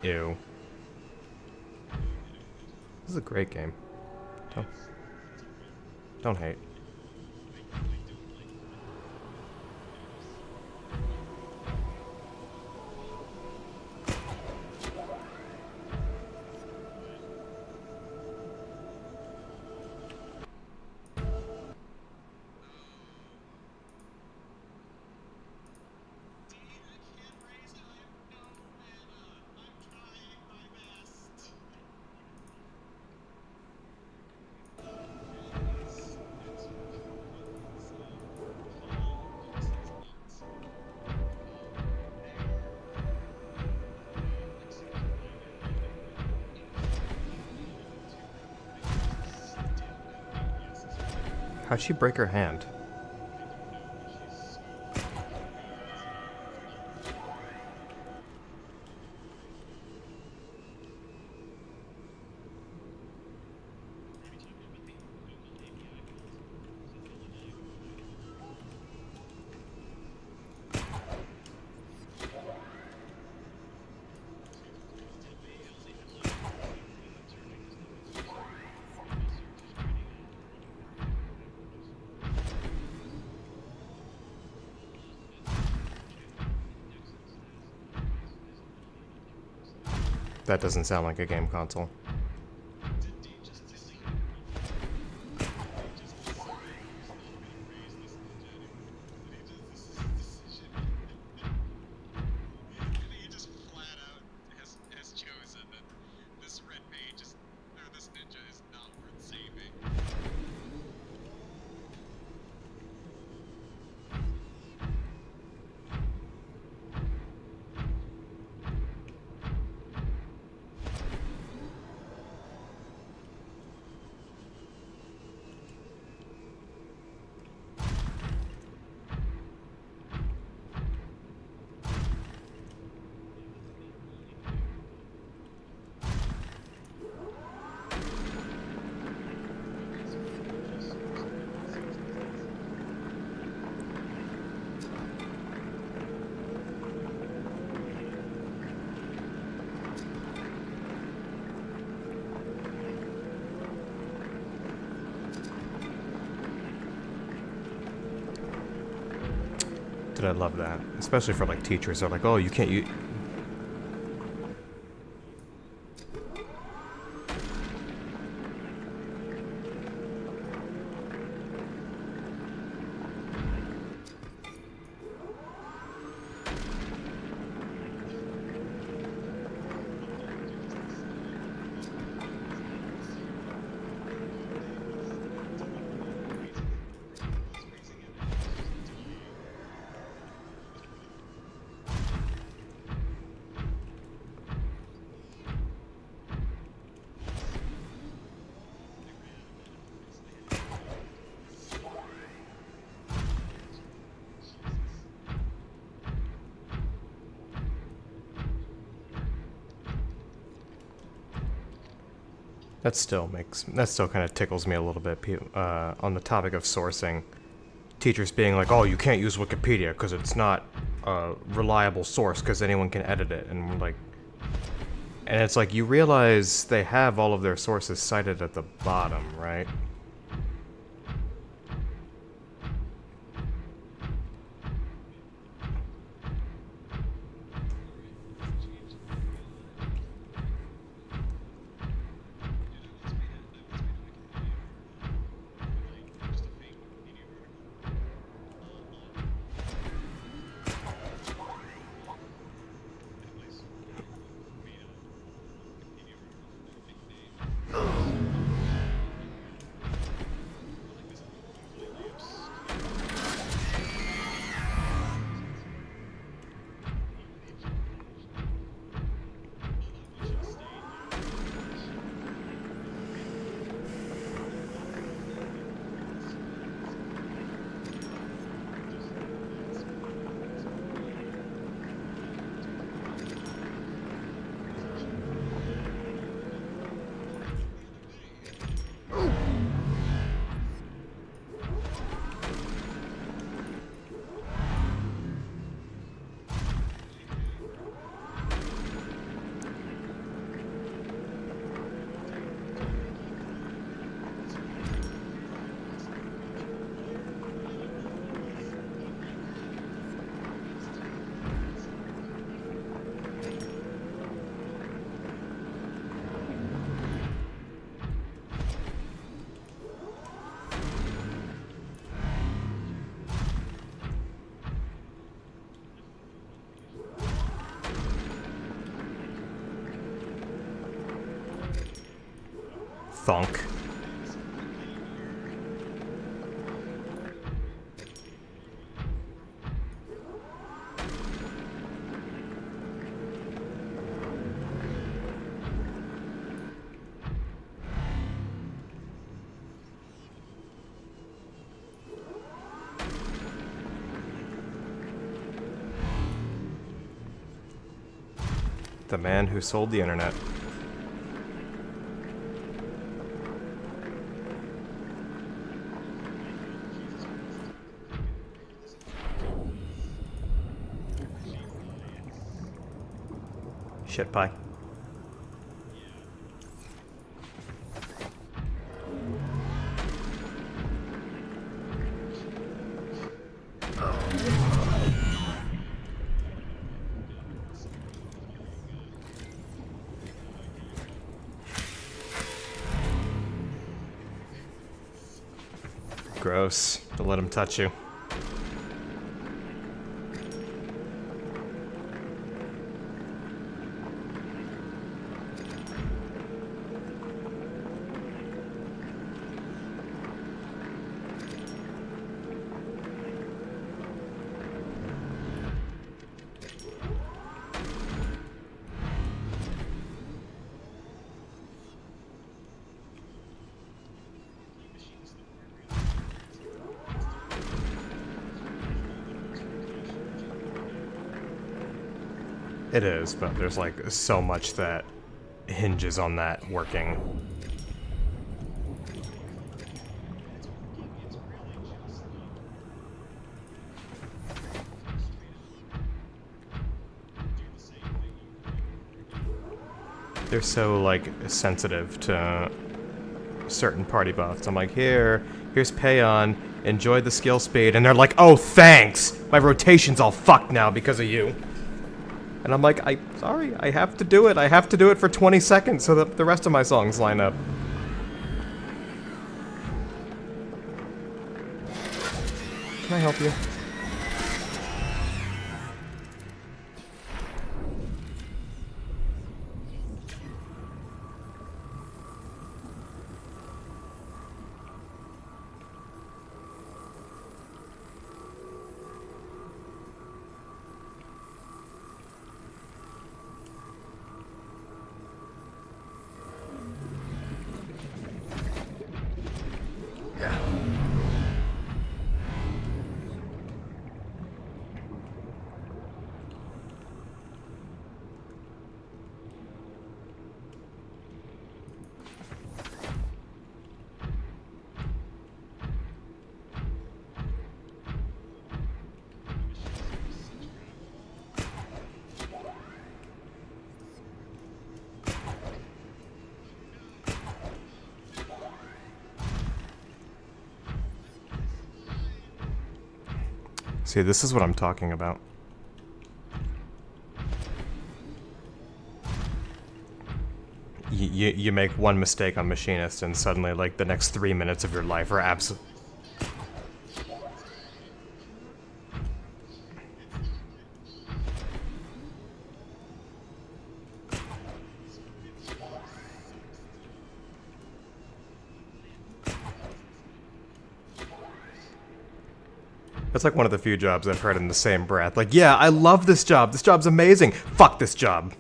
Ew. This is a great game. Don't, don't hate. How'd she break her hand? That doesn't sound like a game console. Did I love that? Especially for like teachers, they're like, "Oh, you can't use." That still kind of tickles me a little bit on the topic of sourcing. Teachers being like, "Oh, you can't use Wikipedia because it's not a reliable source because anyone can edit it," and we're like, and it's like you realize they have all of their sources cited at the bottom, right? thunk. The man who sold the internet. Shit pie. Gross. Don't let him touch you. It is, but there's like so much that hinges on that working. They're so like sensitive to certain party buffs. I'm like, here's Payon, enjoy the skill speed, and they're like, oh thanks! My rotation's all fucked now because of you. And I'm like, sorry, I have to do it. I have to do it for 20 seconds so that the rest of my songs line up. Can I help you? See, this is what I'm talking about. You make one mistake on Machinist and suddenly, like, the next 3 minutes of your life are absolute. That's like one of the few jobs I've heard in the same breath. Like, yeah, I love this job. This job's amazing. Fuck this job.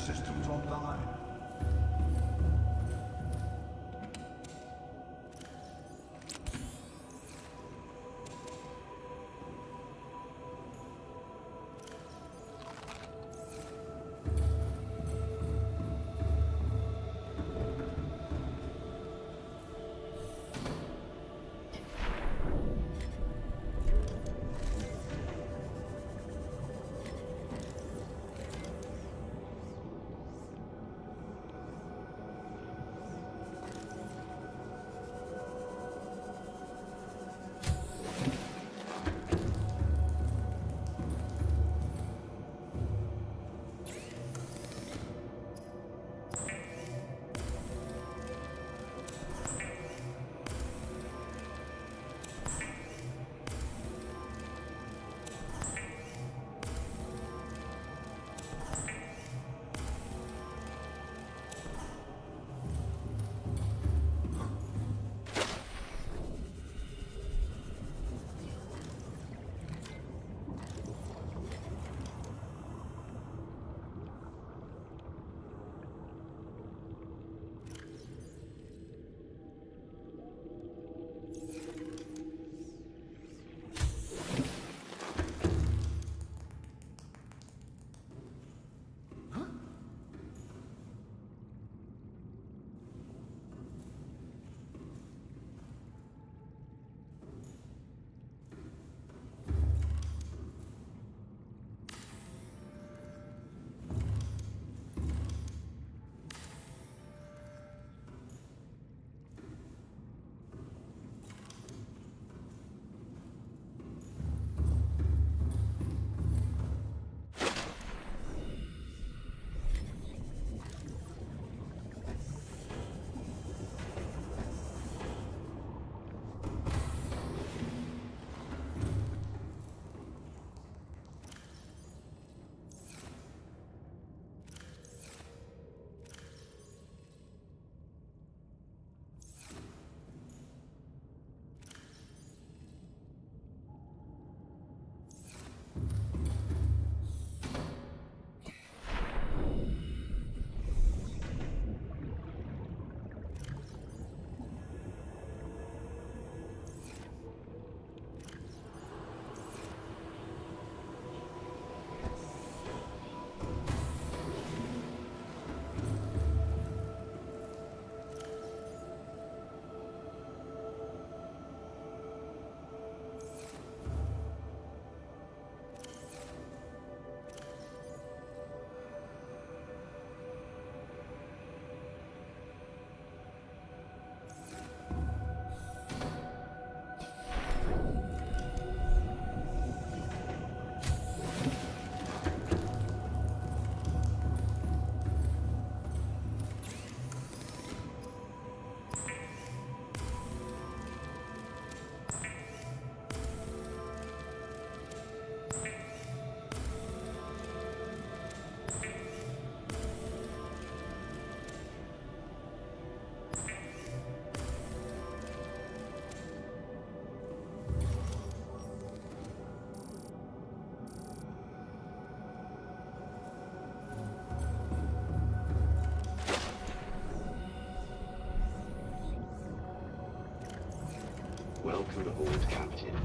systems online. Welcome aboard, Captain.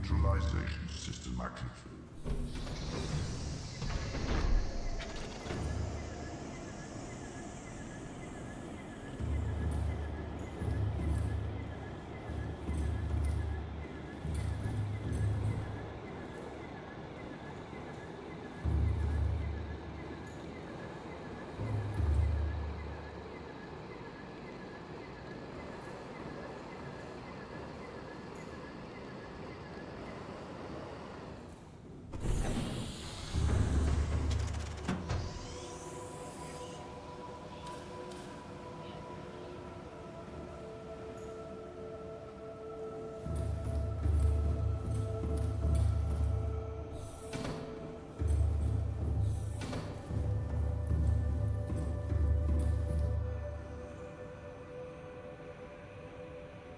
Neutralization system active.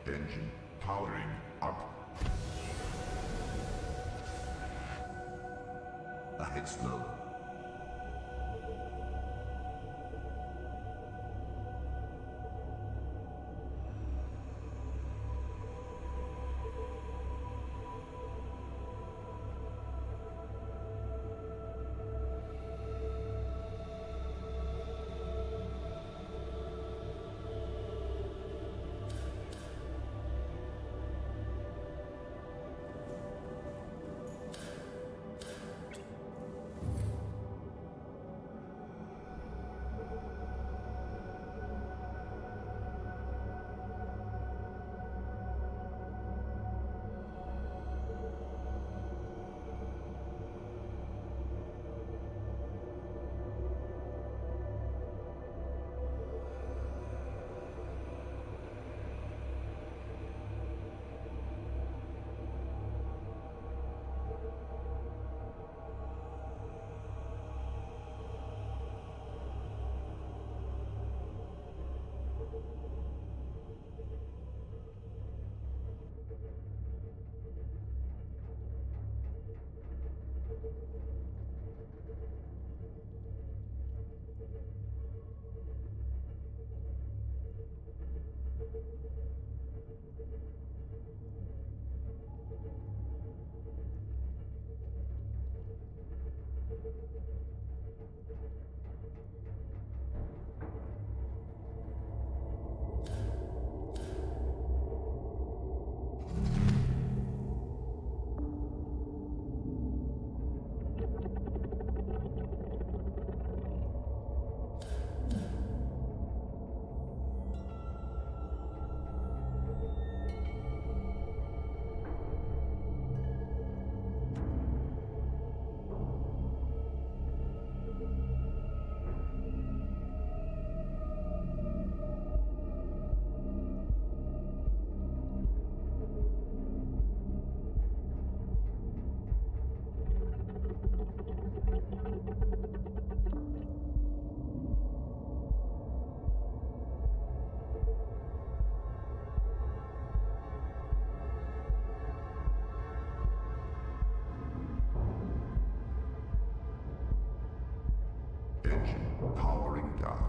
Engine powering up. Ahead slow. Engine powering down.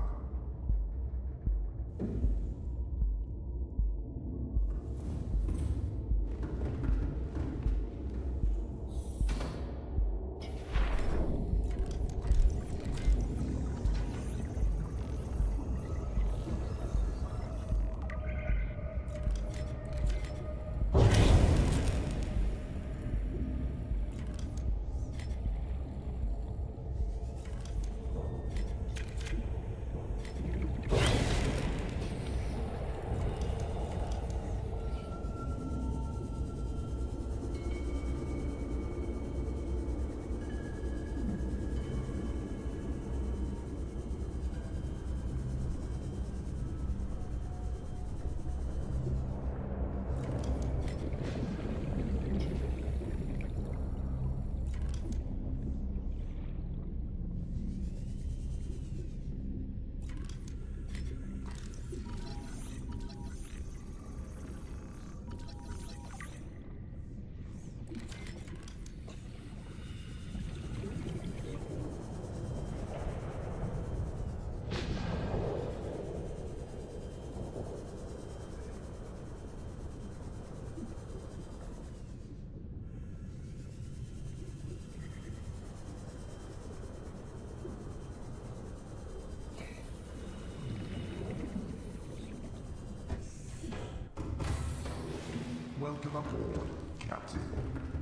Welcome aboard, Captain.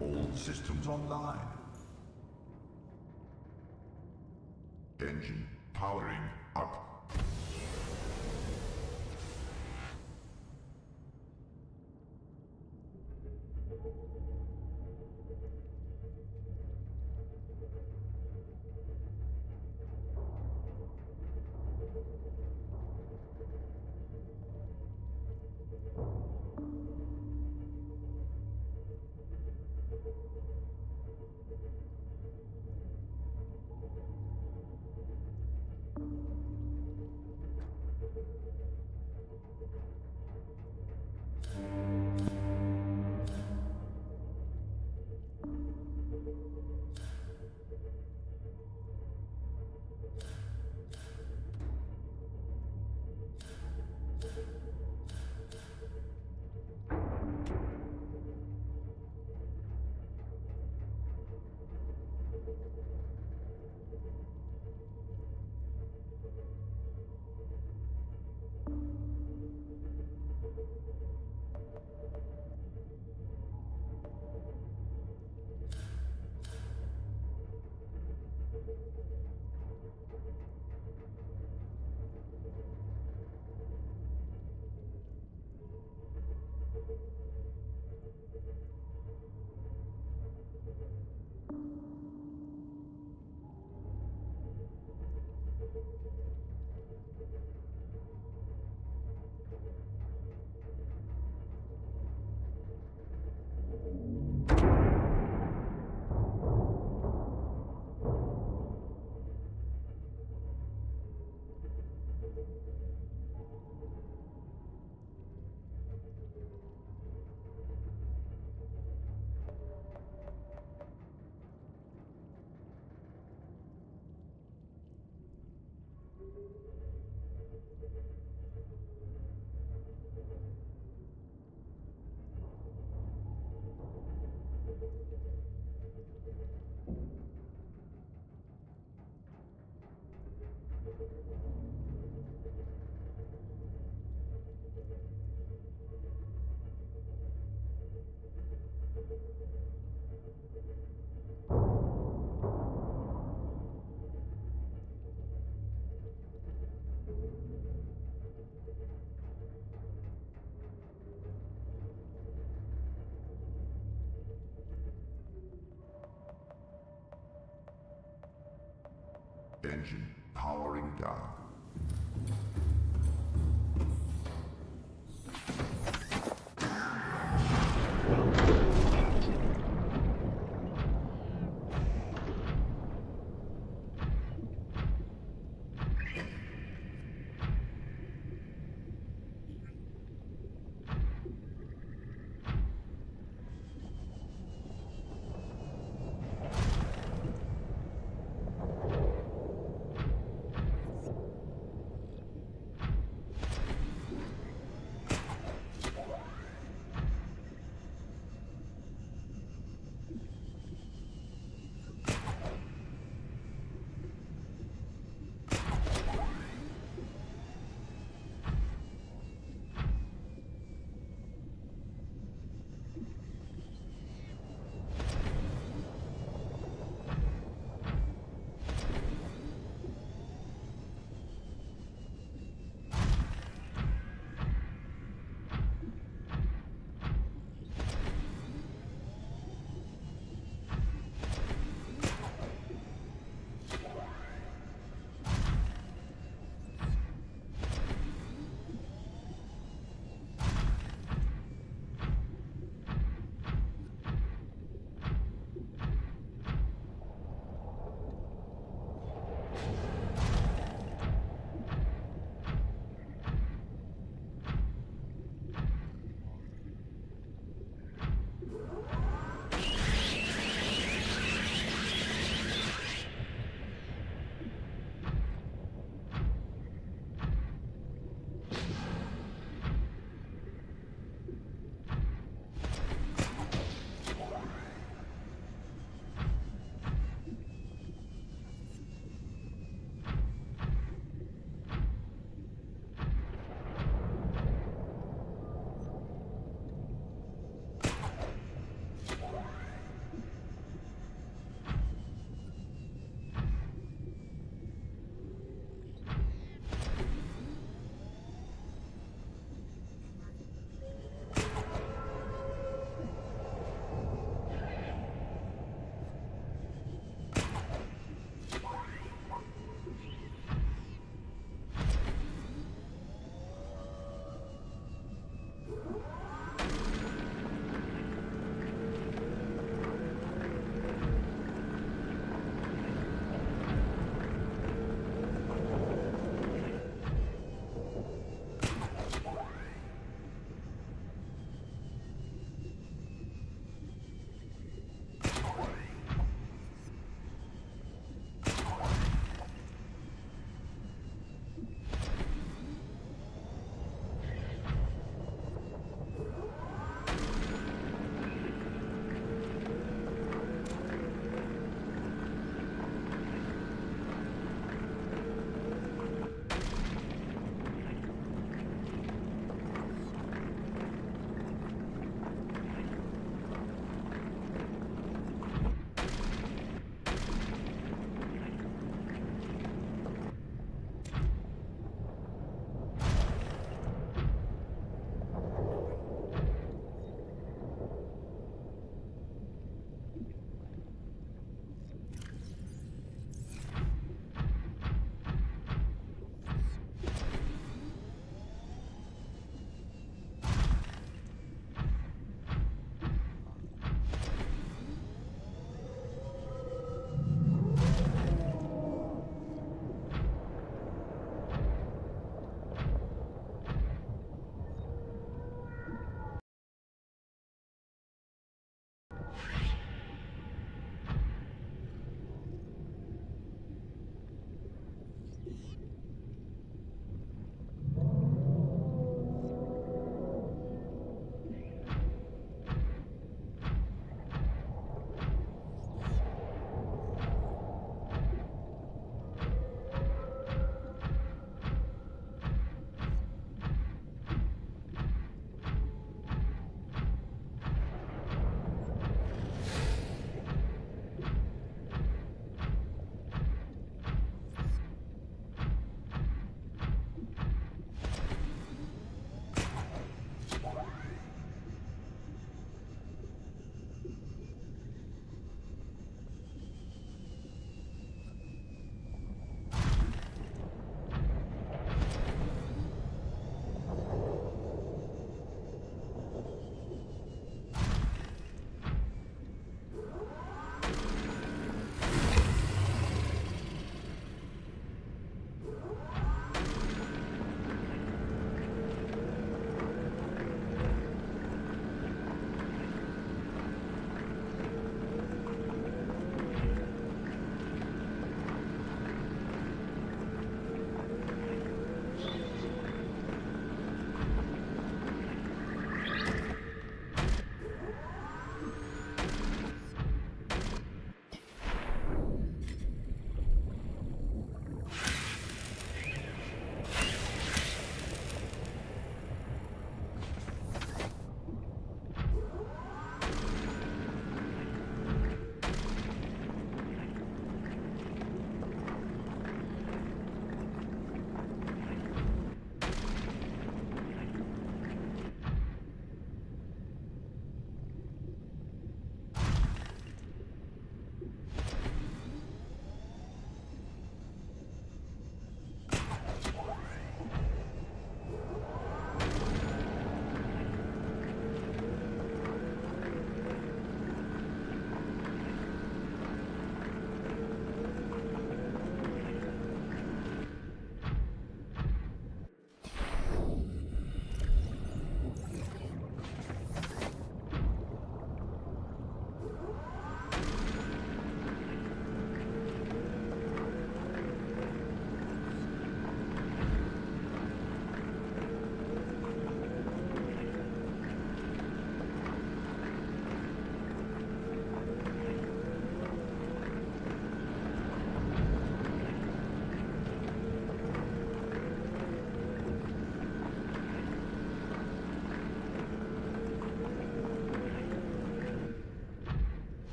All systems online. Engine powering up. Engine powering down.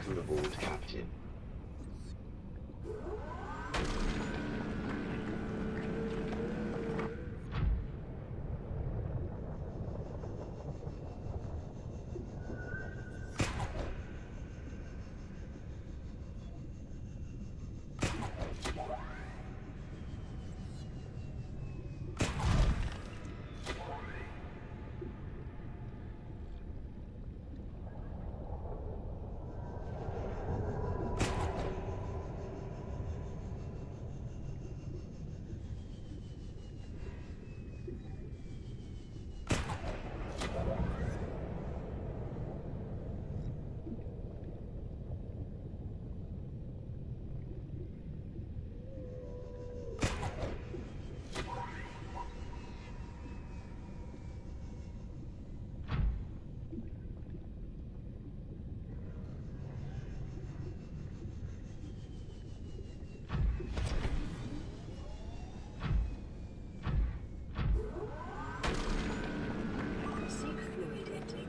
Welcome aboard, Captain. Seek fluid intake.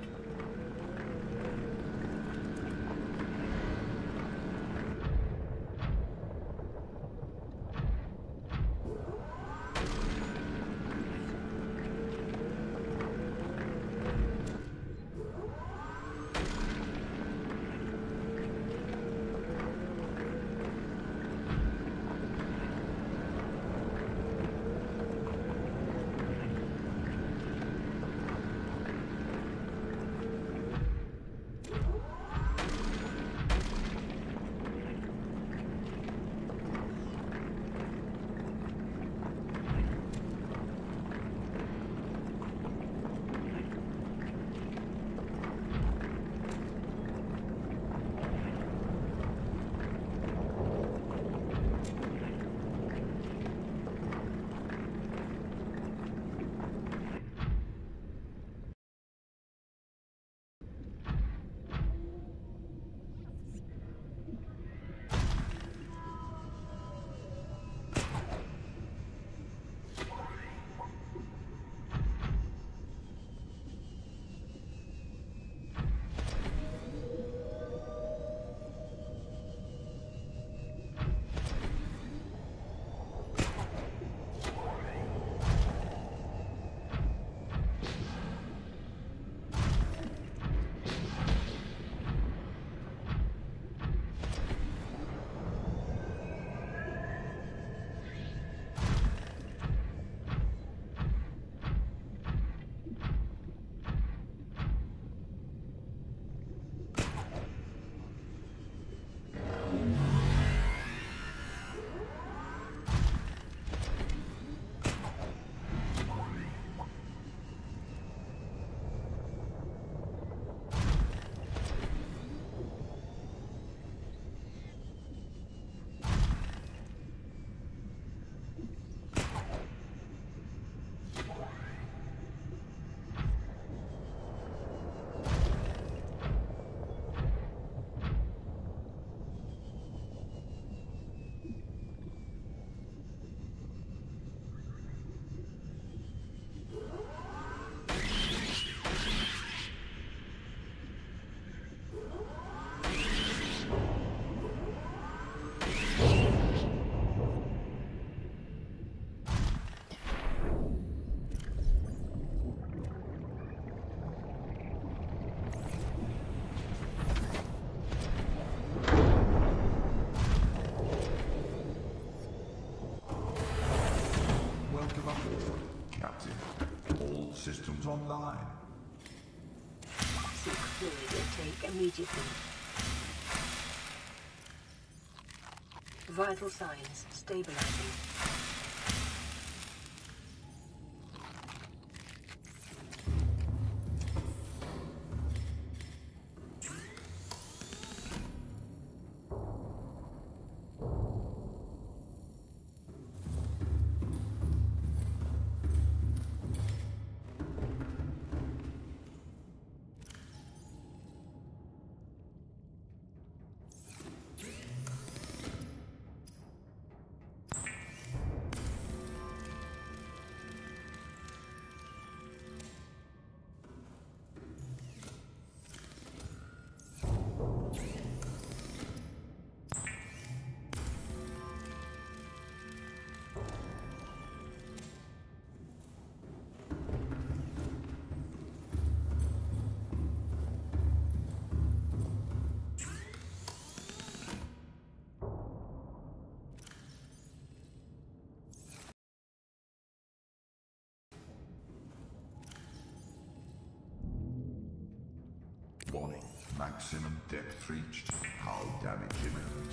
Welcome aboard, Captain. All systems online. Seek fluid intake immediately. Vital signs stabilizing. Warning. Maximum depth reached. Hull damage imminent.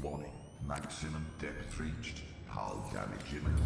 Warning. Maximum depth reached. Hull damage imminent.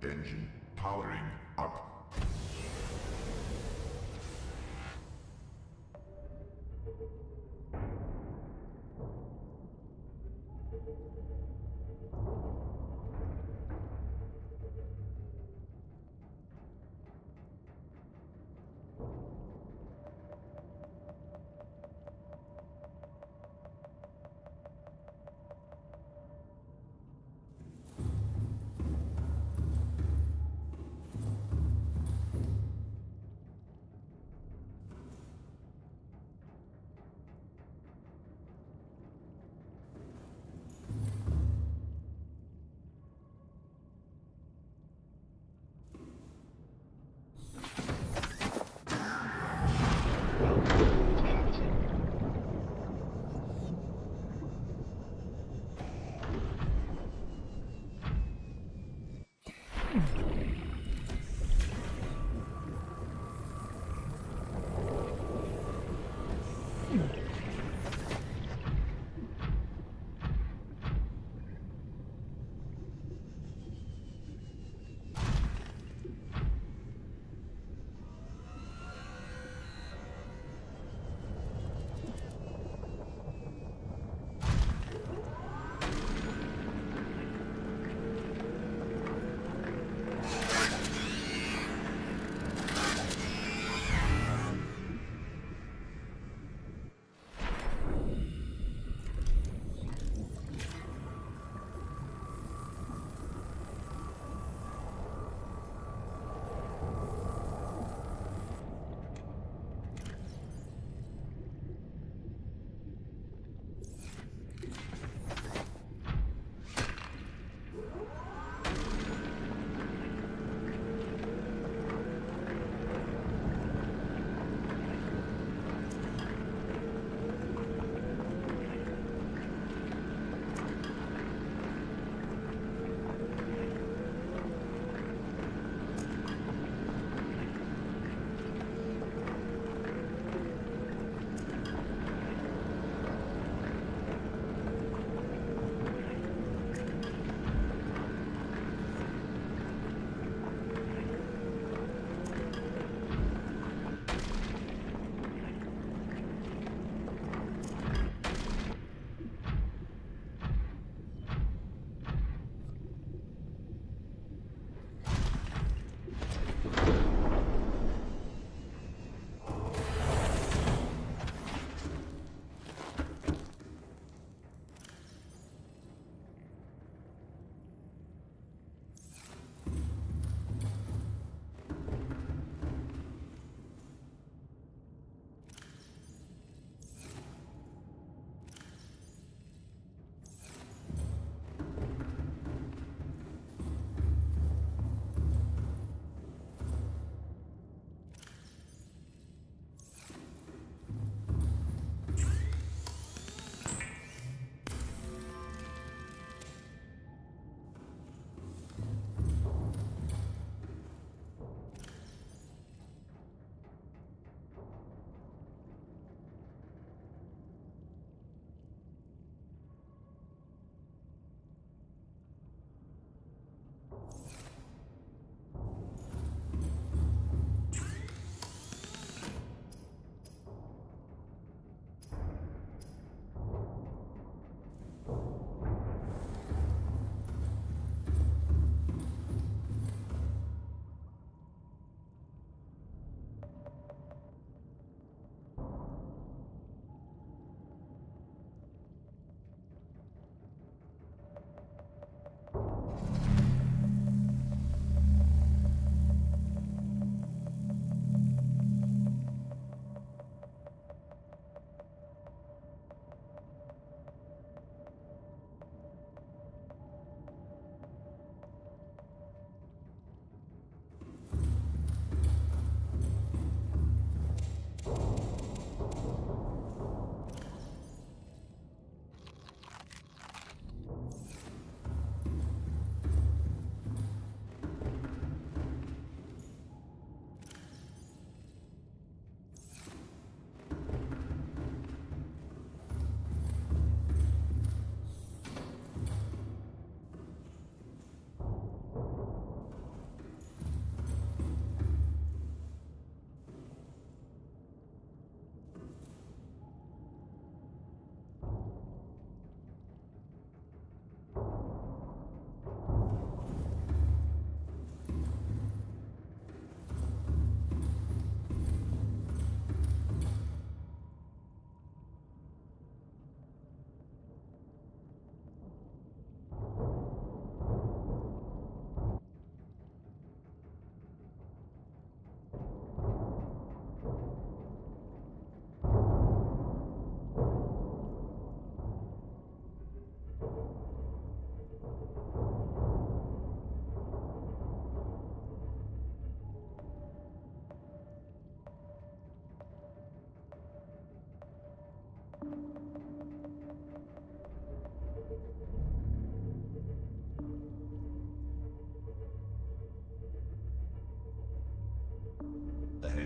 Engine powering up.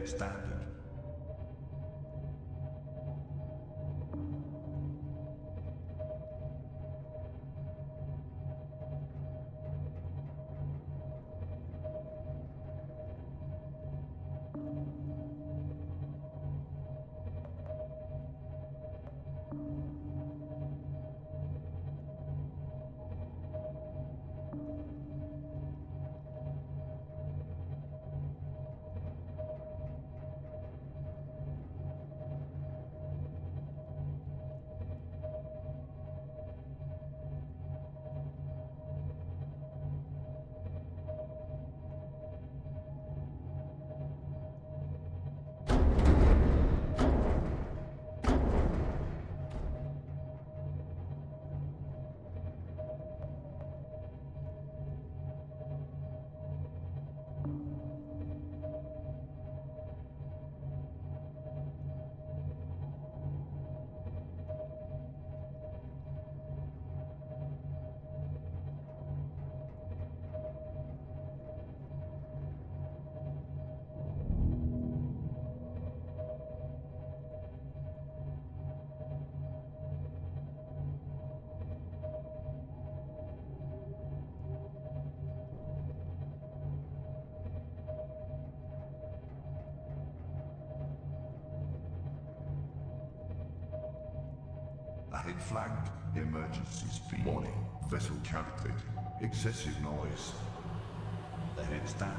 Head standard. Ahead flagged. Emergency speed. Warning. Vessel calculated. Excessive noise. Ahead standard.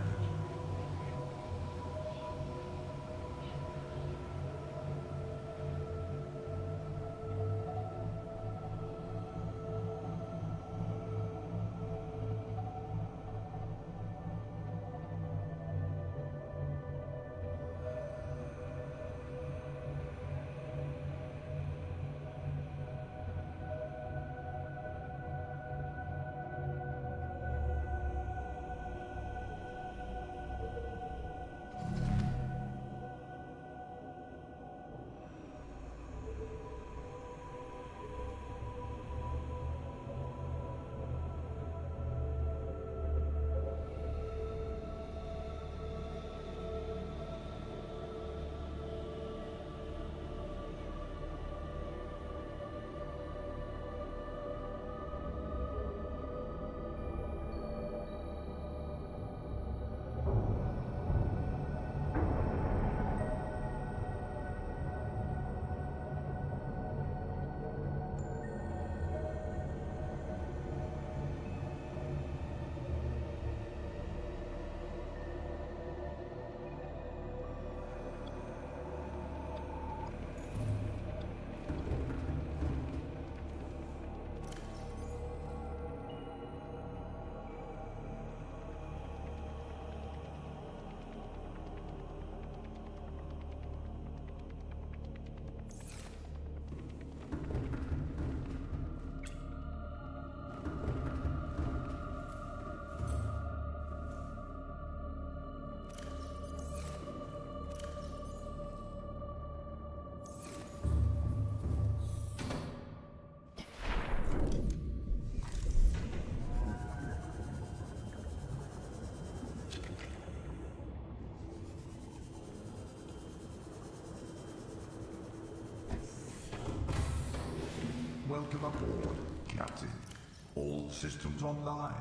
Welcome aboard, Captain. All systems online.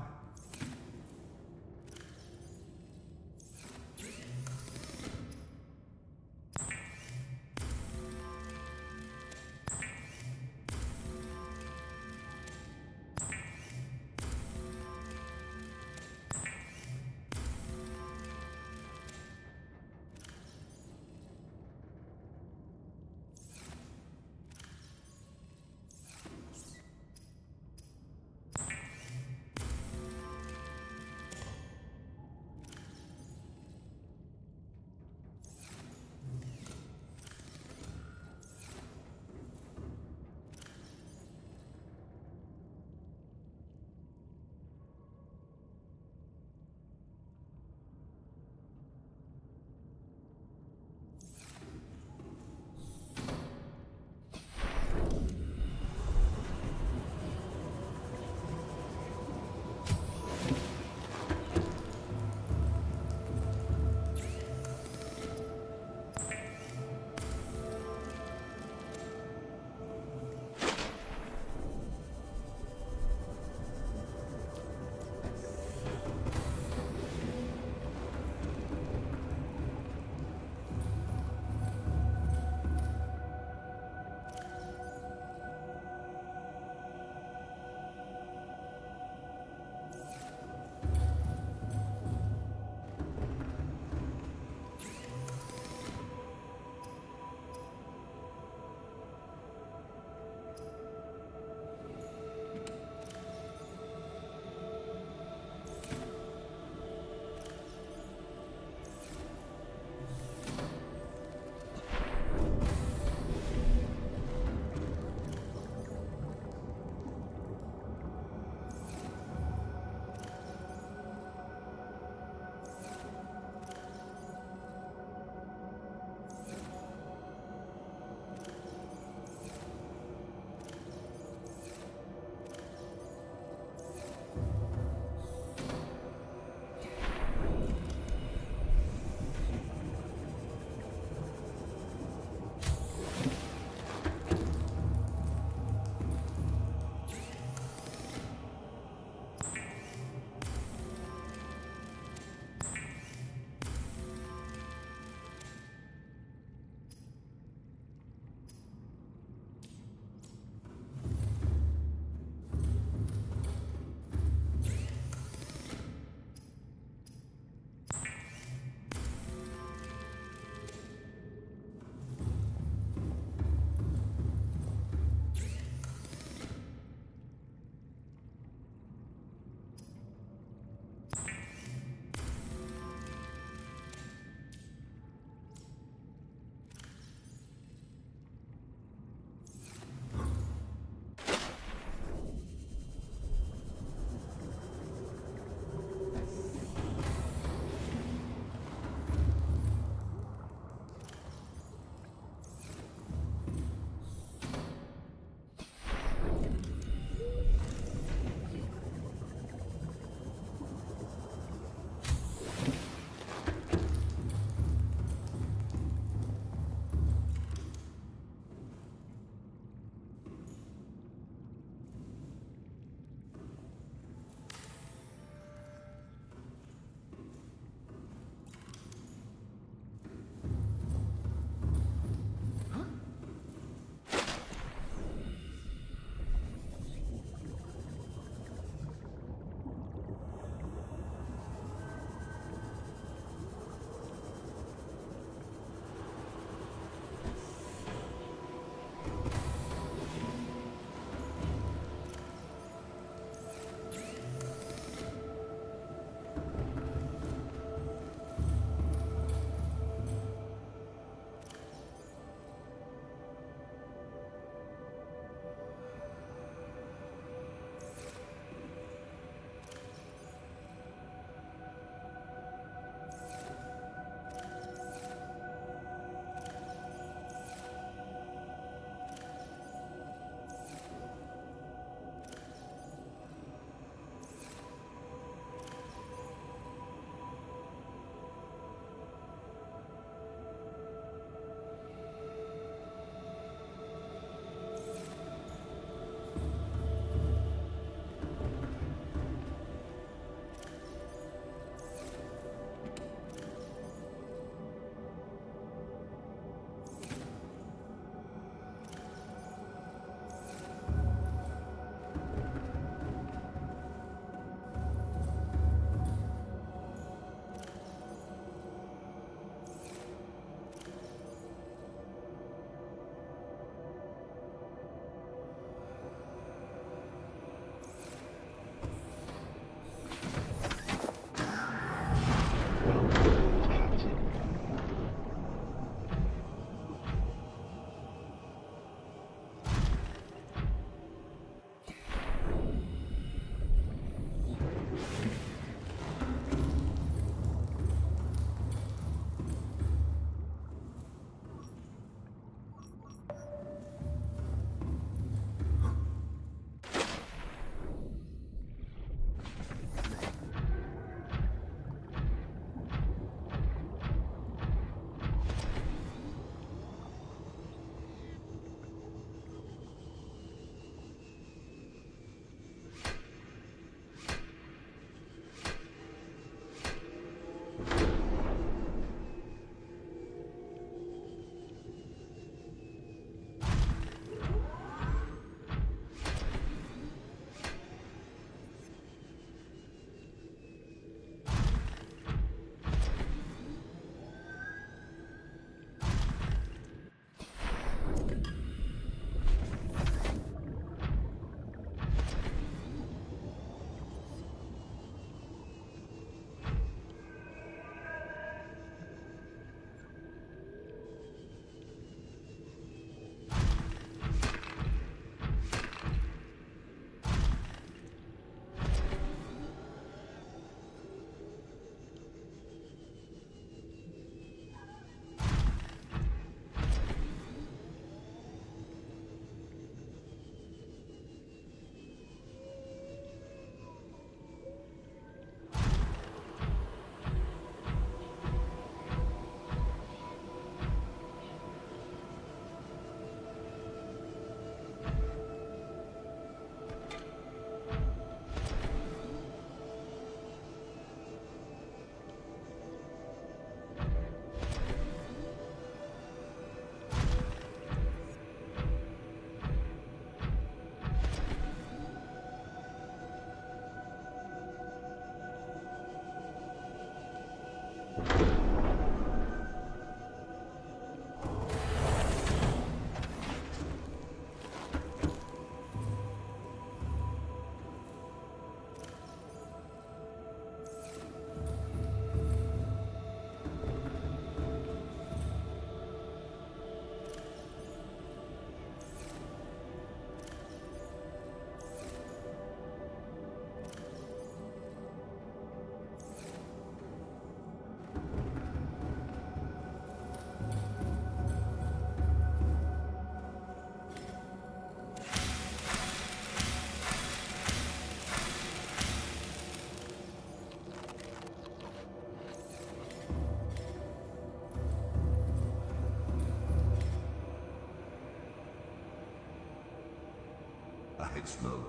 Ahead slow.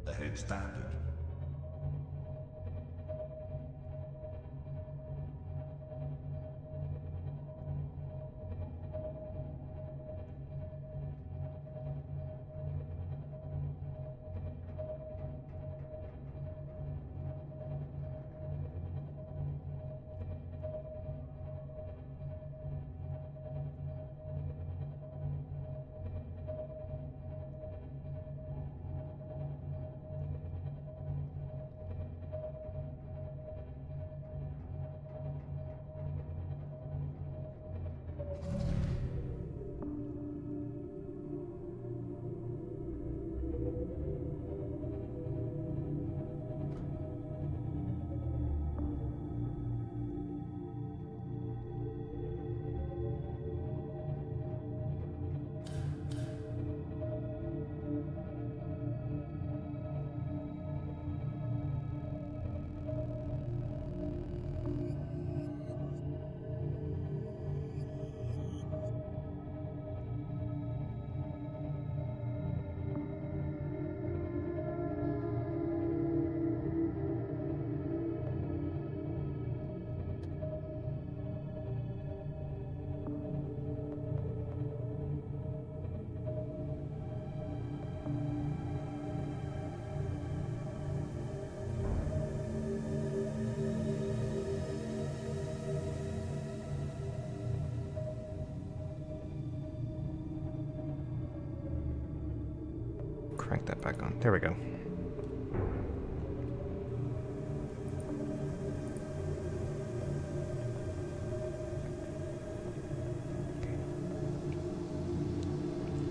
Ahead standard. Crank that back on. There we go.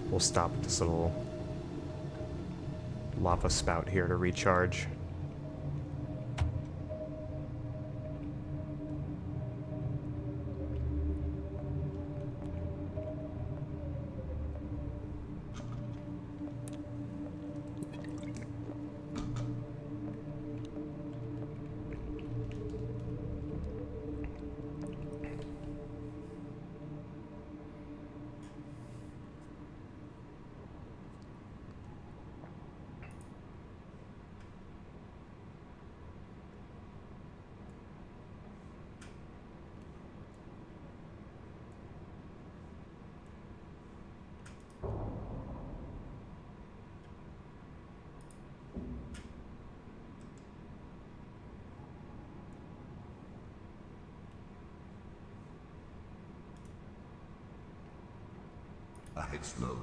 We'll stop at this little lava spout here to recharge. Ahead slow.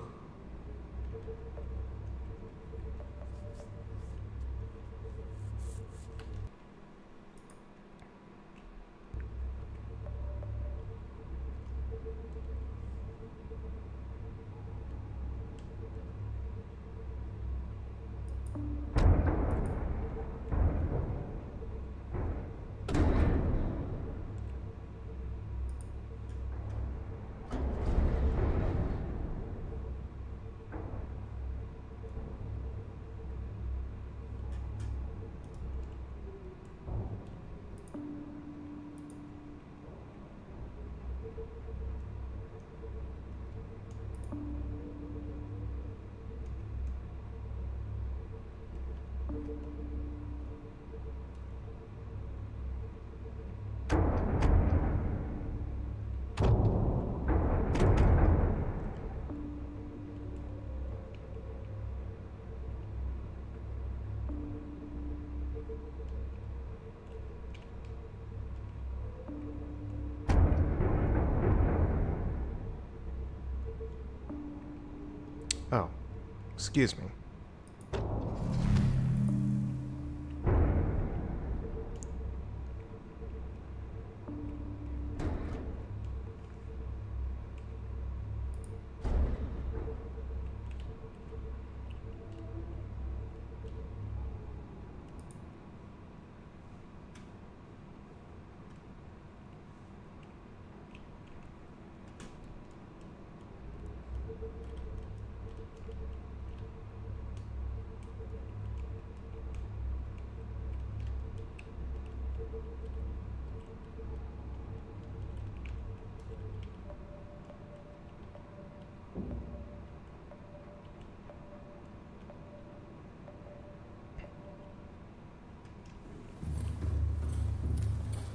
Oh, excuse me.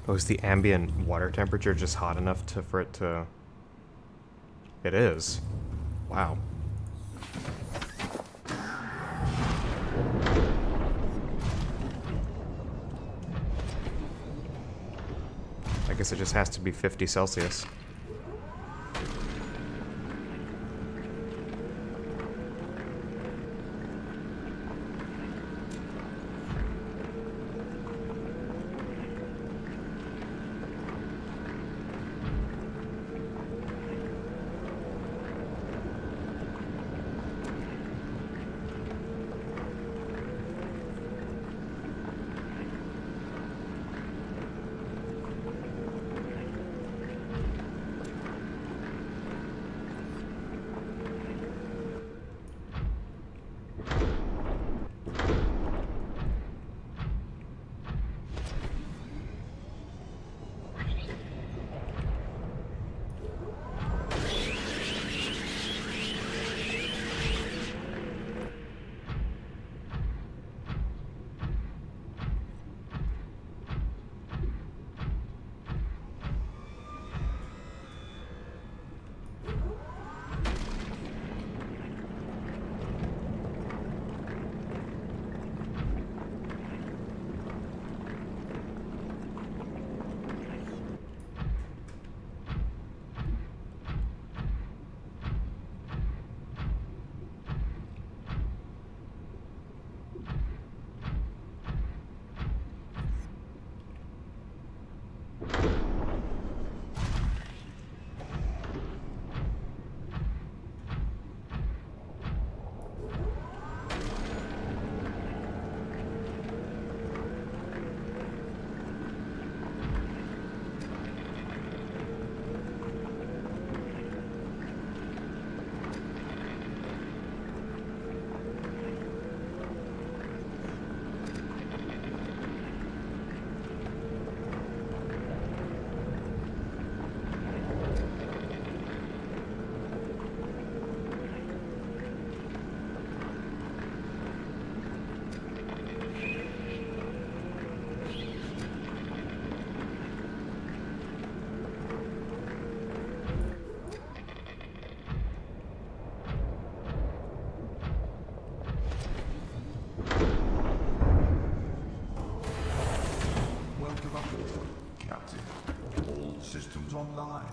Oh, is the ambient water temperature just hot enough for it to... It is. Wow. I guess it just has to be 50 Celsius. Welcome aboard, Captain. All systems online.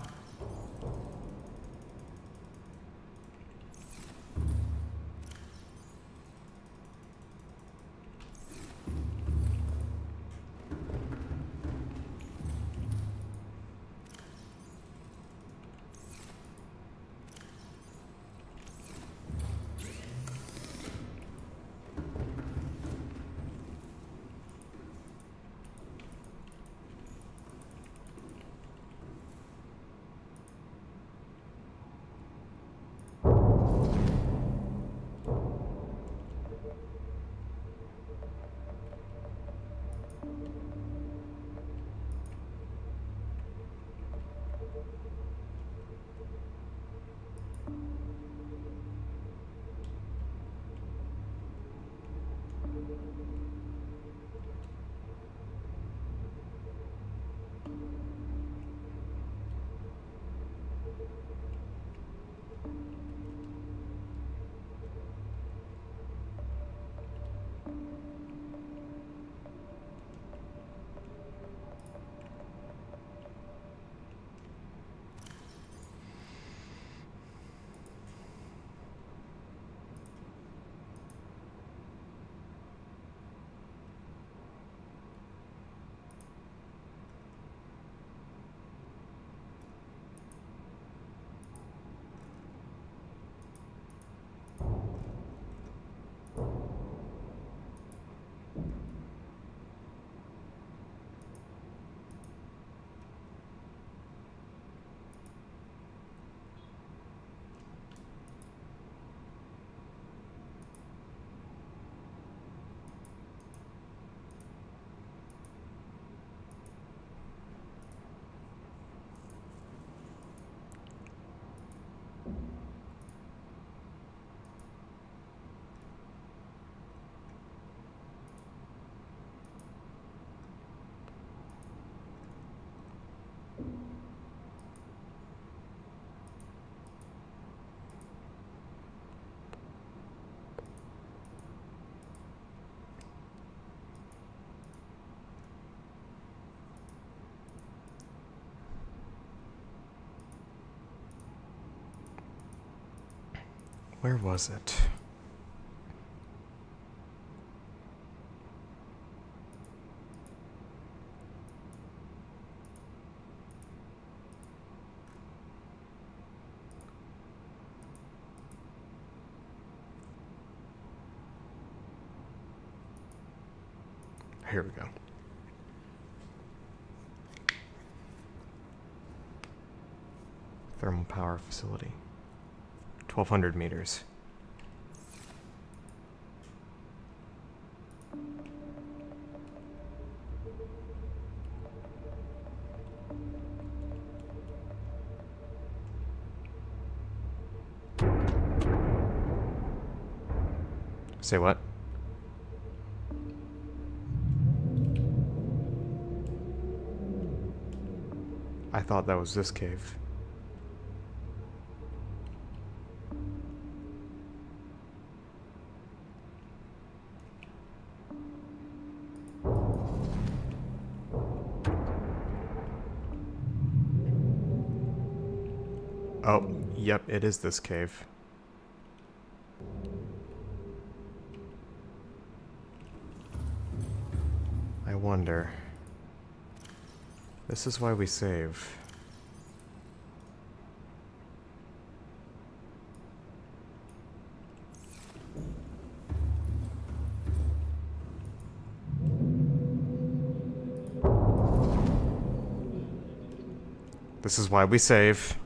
Where was it? Here we go. Thermal power facility. 1,200 meters. Say what? I thought that was this cave. Oh, yep, it is this cave. I wonder. This is why we save. This is why we save.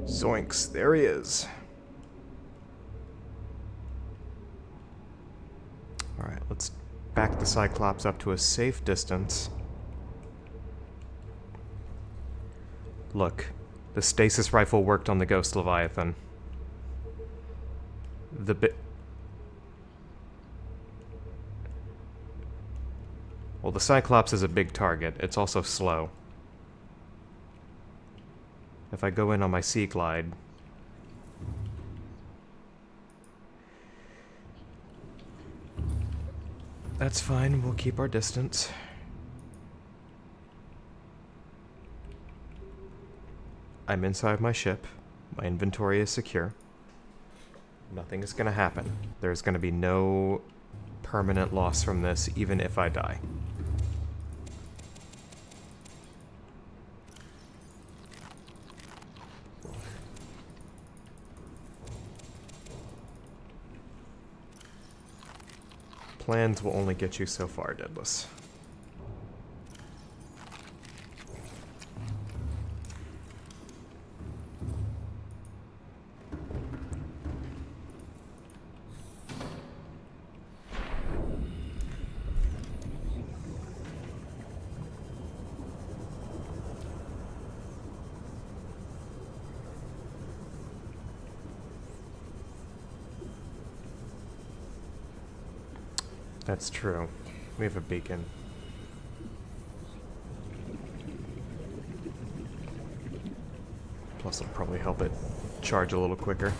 Zoinks, there he is. Alright, let's back the Cyclops up to a safe distance. Look, the stasis rifle worked on the Ghost Leviathan. Well, the Cyclops is a big target. It's also slow. If I go in on my Sea Glide... That's fine, we'll keep our distance. I'm inside my ship. My inventory is secure. Nothing is gonna happen. There's gonna be no permanent loss from this, even if I die. Plans will only get you so far, Deadless. That's true. We have a beacon. Plus it'll probably help it charge a little quicker.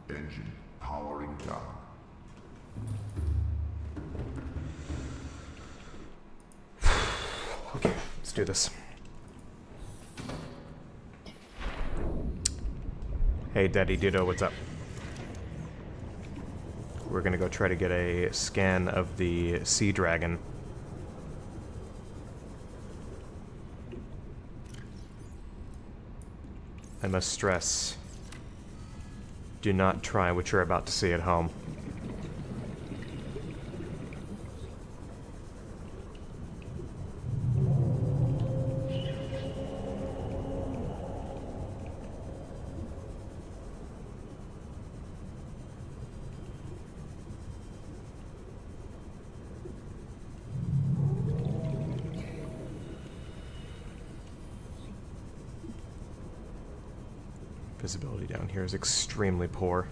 Engine powering down. Okay, let's do this. Hey, Daddy Ditto, what's up? We're gonna go try to get a scan of the Sea Dragon. I must stress, do not try what you're about to see at home. Visibility down here is extremely poor.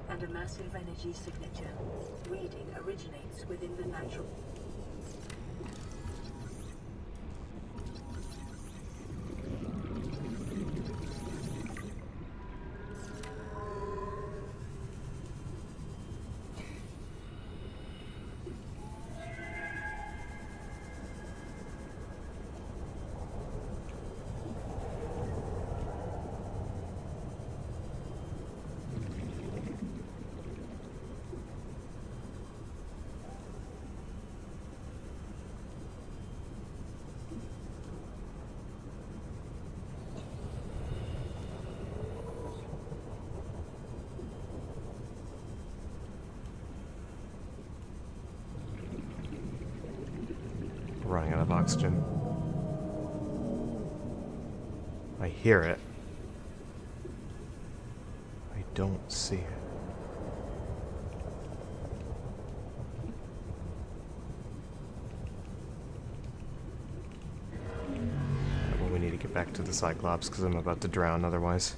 and a massive energy signature. Reading originates within the natural. Running out of oxygen. I hear it. I don't see it. Well, we need to get back to the Cyclops because I'm about to drown otherwise.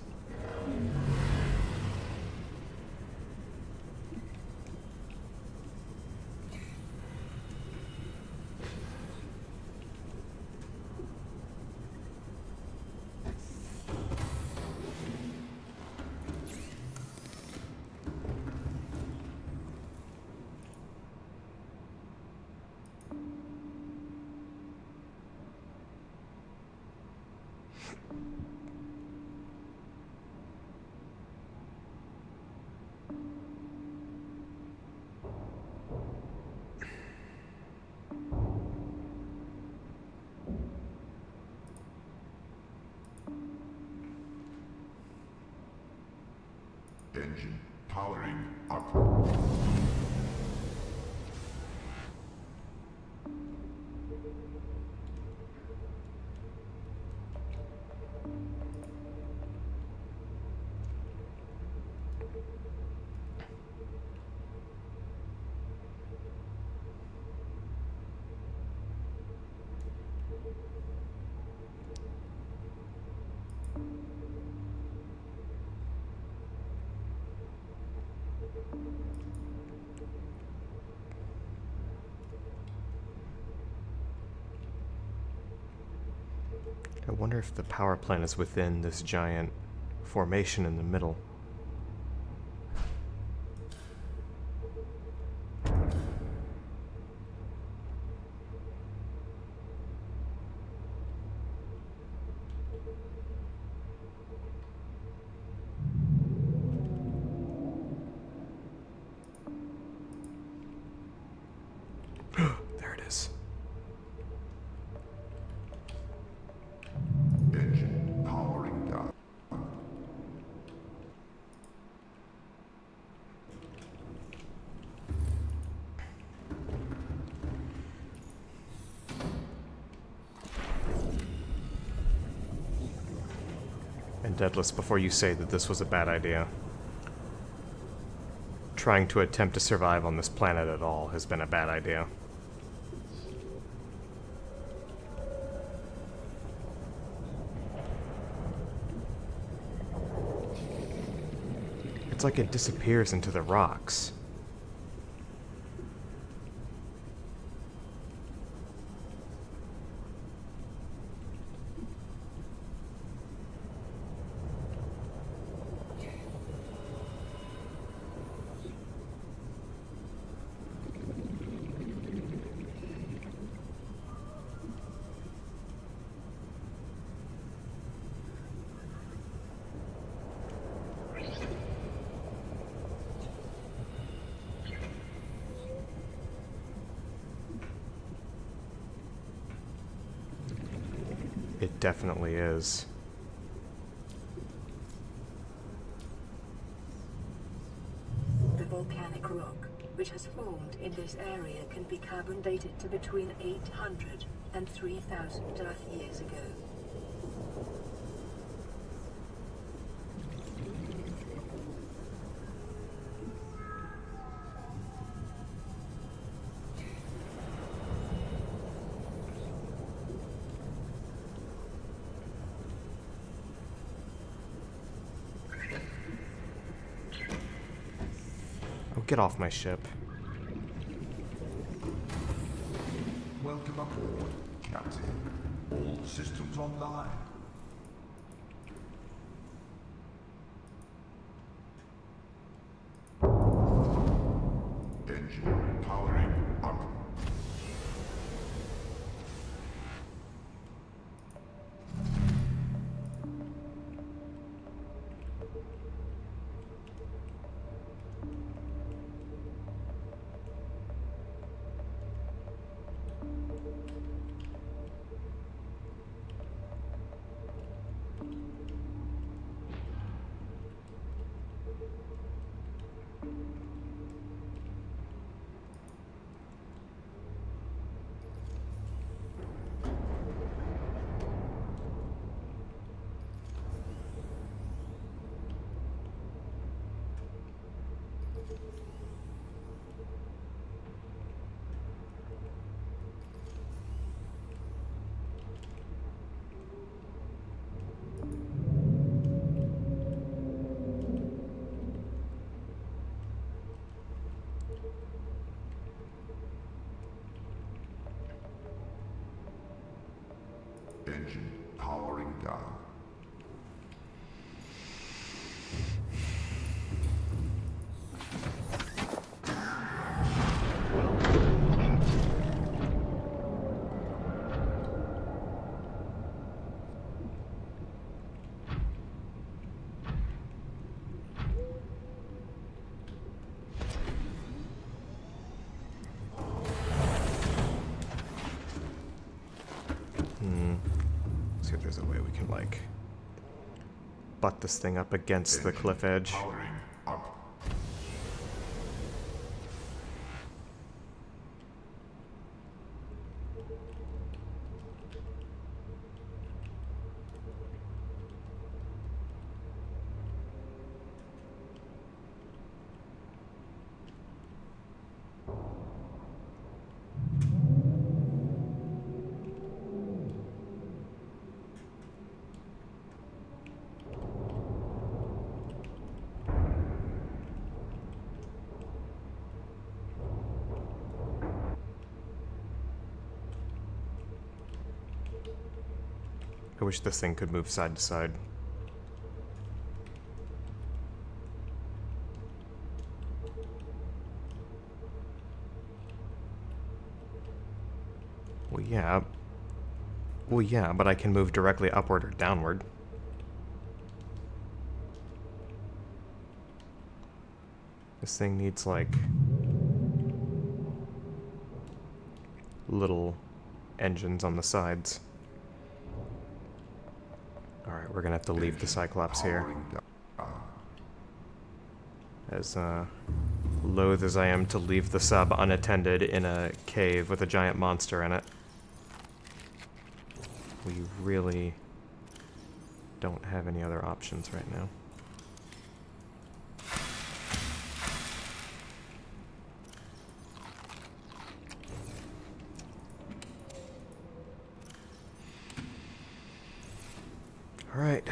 Engine powering up. I wonder if the power plant is within this giant formation in the middle. There it is. Engine powering down. And Deadless, before you say that this was a bad idea, trying to attempt to survive on this planet at all has been a bad idea. It's like it disappears into the rocks. It definitely is. The volcanic rock, which has formed in this area, can be carbon dated to between 800 and 3,000 Earth years ago. Get off my ship. Welcome aboard, Captain. All systems online. Engine powering up. Engine powering down. See if there's a way we can, like, butt this thing up against the cliff edge. Powering up. I wish this thing could move side to side. Well, yeah. Well, yeah, but I can move directly upward or downward. This thing needs, like, little engines on the sides. Alright, we're gonna have to leave the Cyclops here. As loath as I am to leave the sub unattended in a cave with a giant monster in it. We really don't have any other options right now. All right.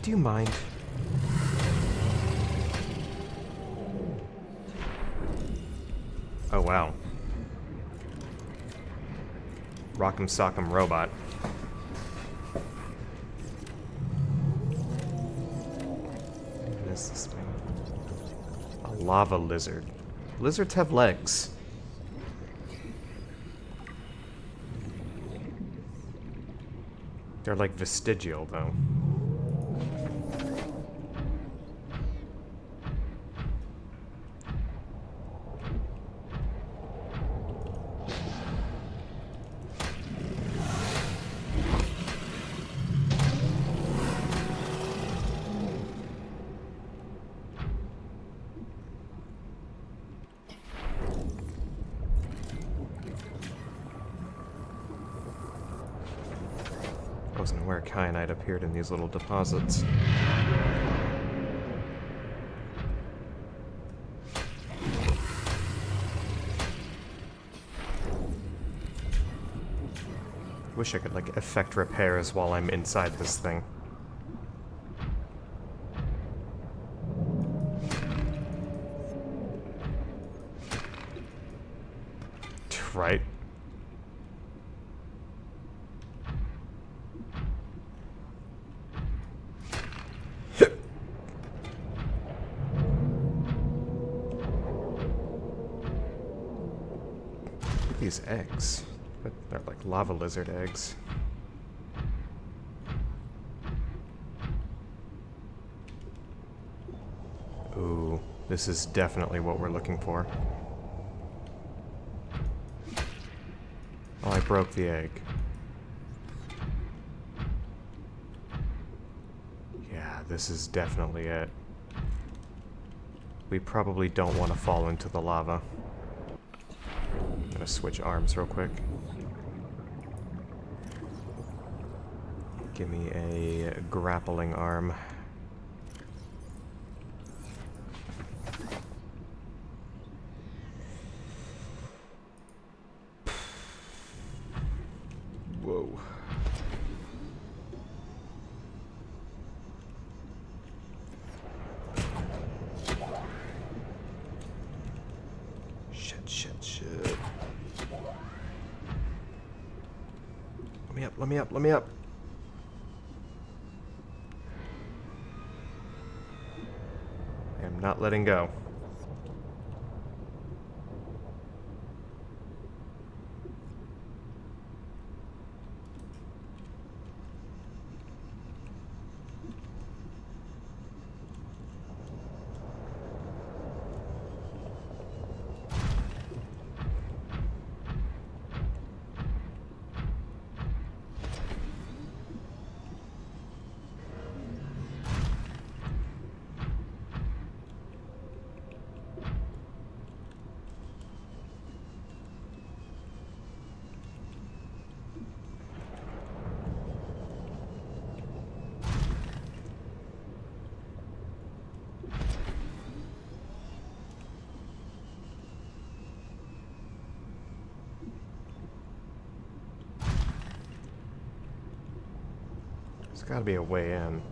Do you mind? Oh, wow. Rock'em sock'em robot. What is this thing? A lava lizard. Lizards have legs. They're like vestigial, though. Wasn't aware kyanite appeared in these little deposits. Wish I could, like, effect repairs while I'm inside this thing. Right. These eggs. They're like lava lizard eggs. Ooh, this is definitely what we're looking for. Oh, I broke the egg. Yeah, this is definitely it. We probably don't want to fall into the lava. I'm gonna switch arms real quick. Give me a grappling arm. Whoa. Shit. Let me up. I am not letting go. There's gotta be a way in.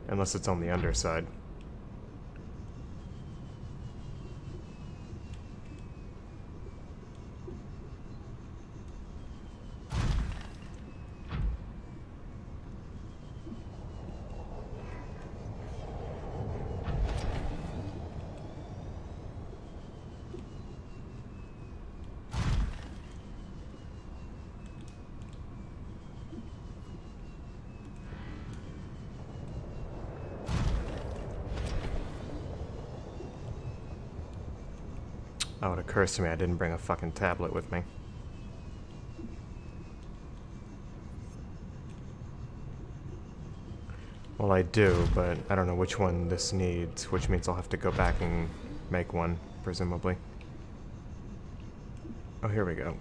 Unless it's on the underside. Oh, it occurs to me I didn't bring a fucking tablet with me. Well, I do, but I don't know which one this needs, which means I'll have to go back and make one, presumably. Oh, here we go.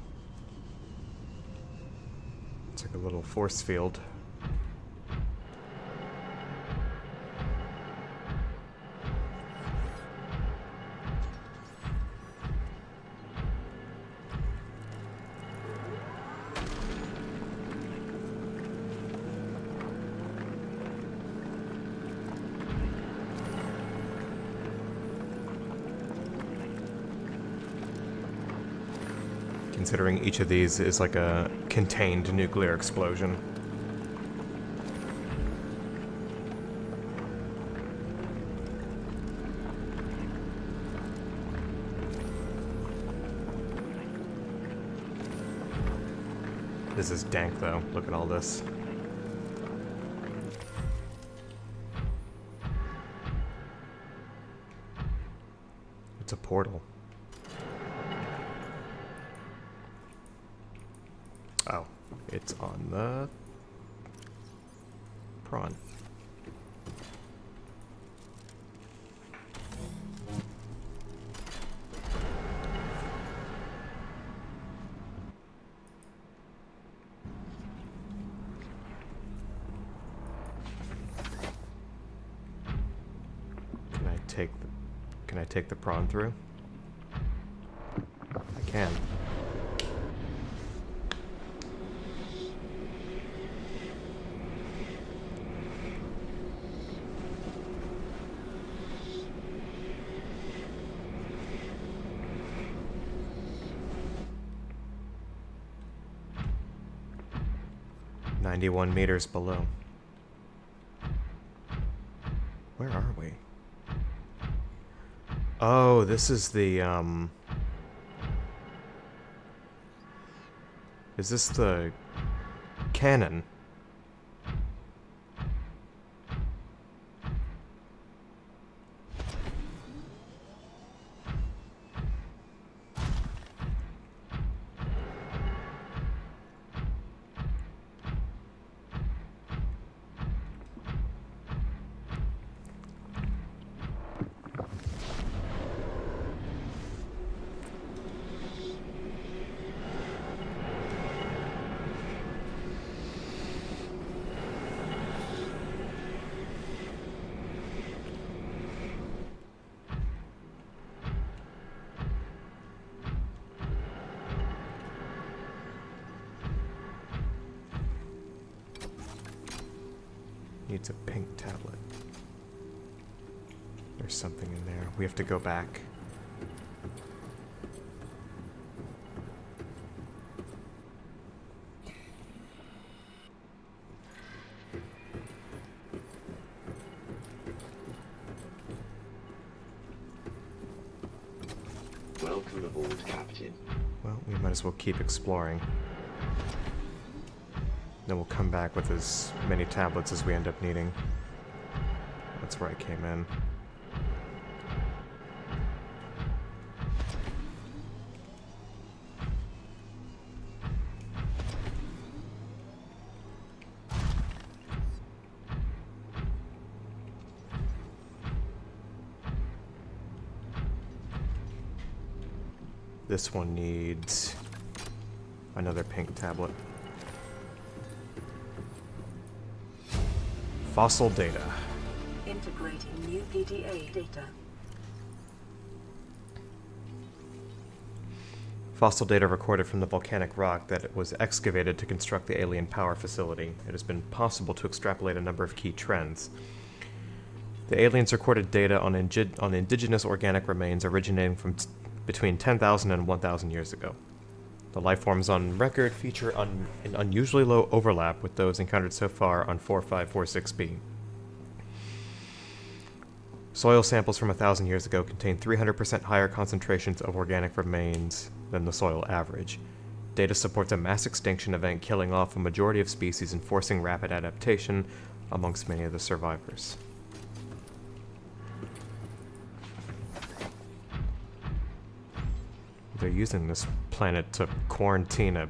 It's like a little force field. Considering each of these is like a contained nuclear explosion. This is dank though, look at all this. It's a portal. Oh, it's on the prawn. can I take the prawn through? I can. $91 meters below. Where are we? Oh, this is the, is this the cannon? Needs a pink tablet. There's something in there. We have to go back. Welcome aboard, Captain. Well, we might as well keep exploring. Then we'll come back with as many tablets as we end up needing. That's where I came in. This one needs another pink tablet. Fossil data. Integrating new PDA data. Fossil data recorded from the volcanic rock that it was excavated to construct the alien power facility. It has been possible to extrapolate a number of key trends. The aliens recorded data on indigenous organic remains originating from between 10,000 and 1,000 years ago. The life forms on record feature an unusually low overlap with those encountered so far on 4546b. Soil samples from 1,000 years ago contain 300% higher concentrations of organic remains than the soil average. Data supports a mass extinction event killing off a majority of species and forcing rapid adaptation amongst many of the survivors. They're using this planet to quarantine a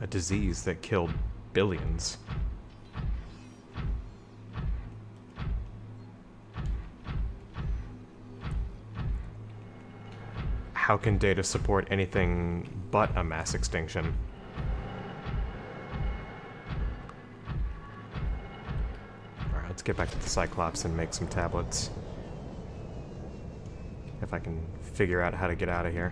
disease that killed billions. How can data support anything but a mass extinction? Alright, let's get back to the Cyclops and make some tablets. If I can figure out how to get out of here.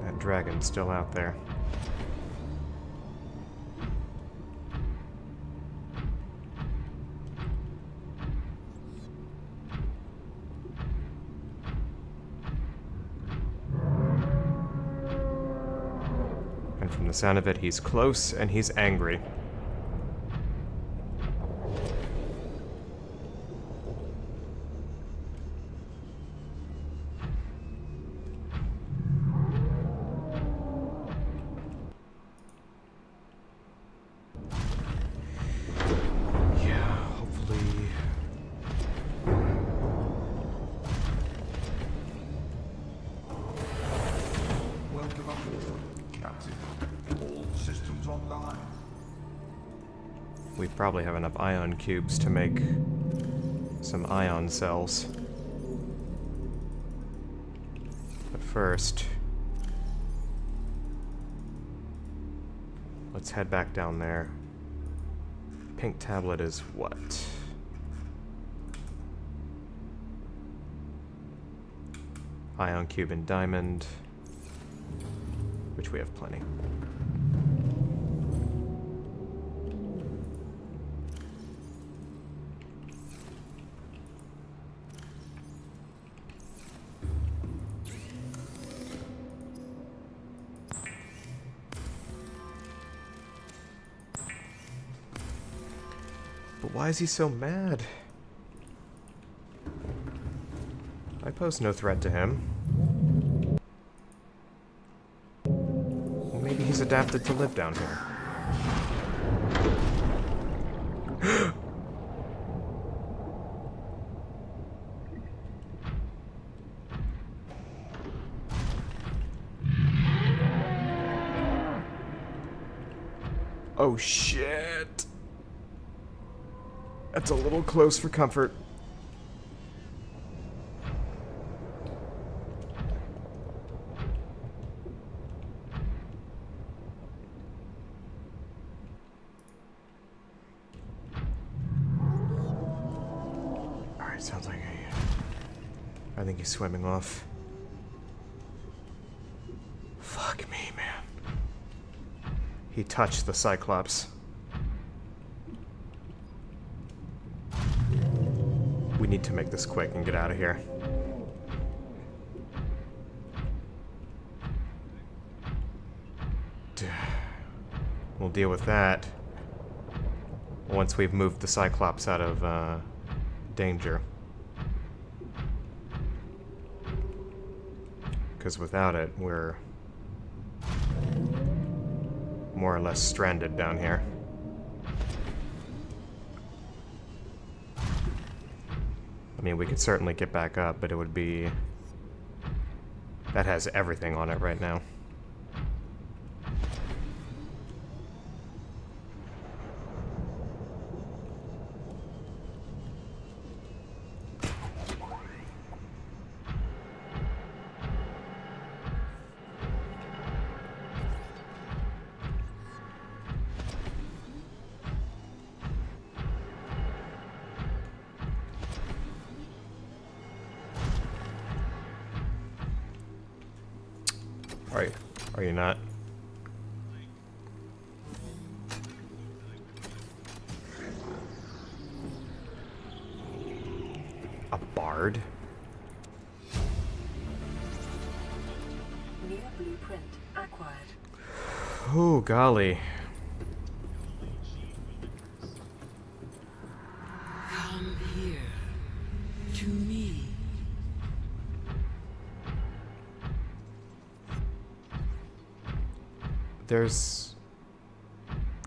That dragon's still out there. From the sound of it, he's close and he's angry. Yeah, hopefully. Welcome aboard, Captain. All systems online. we probably have enough ion cubes to make some ion cells. But first, let's head back down there. Pink tablet is what? Ion cube and diamond, which we have plenty. But why is he so mad? I pose no threat to him. Well, maybe he's adapted to live down here. Oh shit! That's a little close for comfort. Alright, sounds like I think he's swimming off. Fuck me, man. He touched the Cyclops. We need to make this quick and get out of here. We'll deal with that once we've moved the Cyclops out of danger. Because without it, we're more or less stranded down here. I mean, we could certainly get back up, but it would be... That has everything on it right now. Are you not? A bard? New blueprint acquired. Oh, golly. Come here to me. There's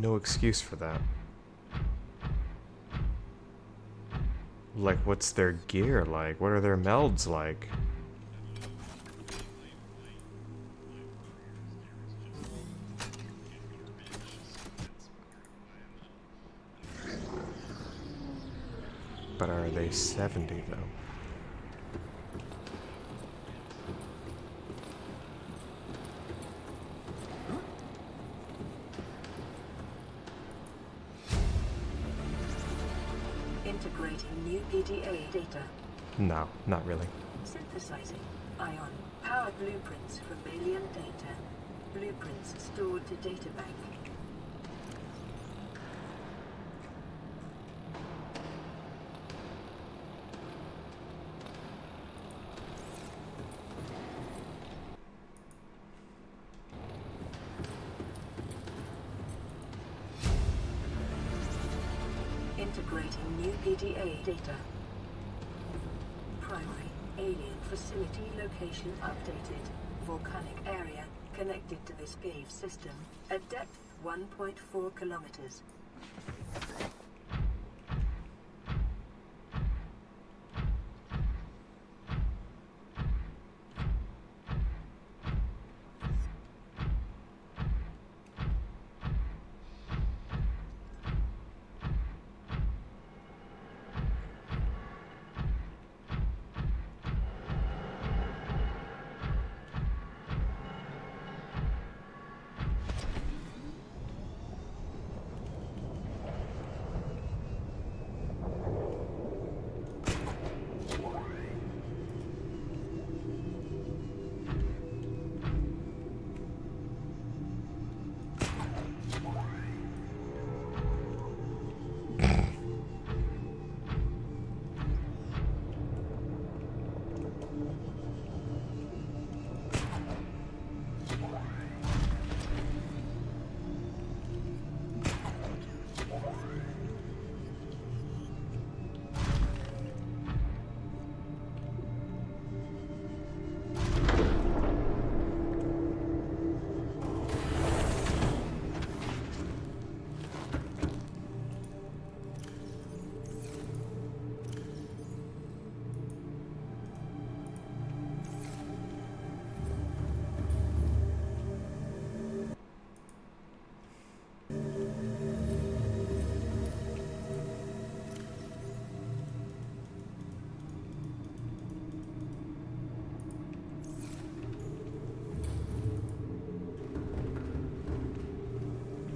no excuse for that. Like, what's their gear like? What are their melds like? But are they 70 though? Integrating new PDA data. No, not really. Synthesizing ion. Power blueprints from alien data. Blueprints stored to data bank. Integrating new PDA data. Primary alien facility location updated. Volcanic area connected to this cave system at depth 1.4 kilometers.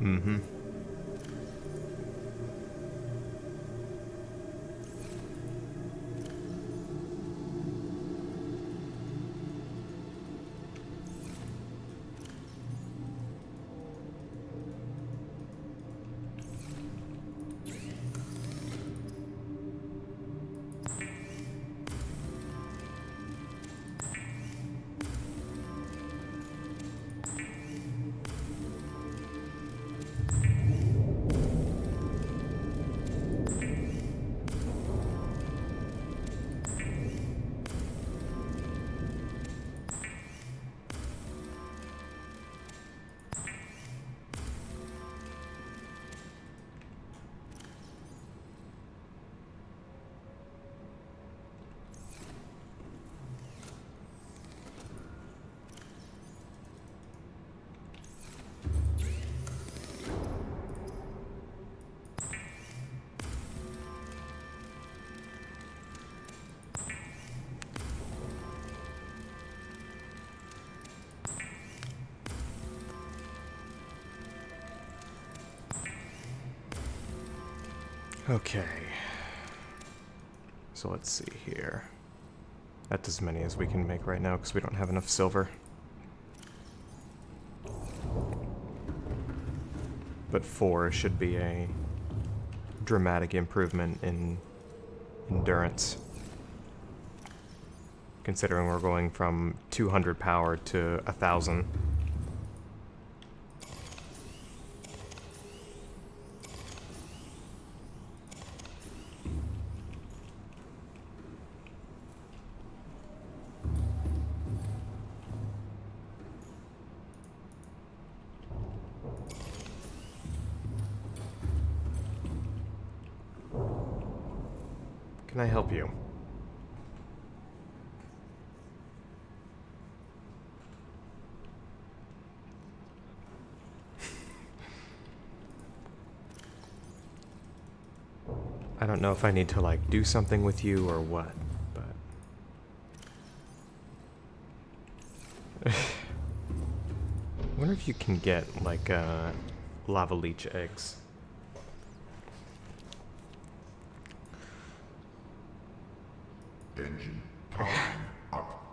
Mm-hmm. Okay. So let's see here. That's as many as we can make right now because we don't have enough silver. But 4 should be a dramatic improvement in endurance. Considering we're going from 200 power to 1,000. Can I help you? I don't know if I need to, like, do something with you or what, but... I wonder if you can get, like, lava leech eggs. Engine powering up.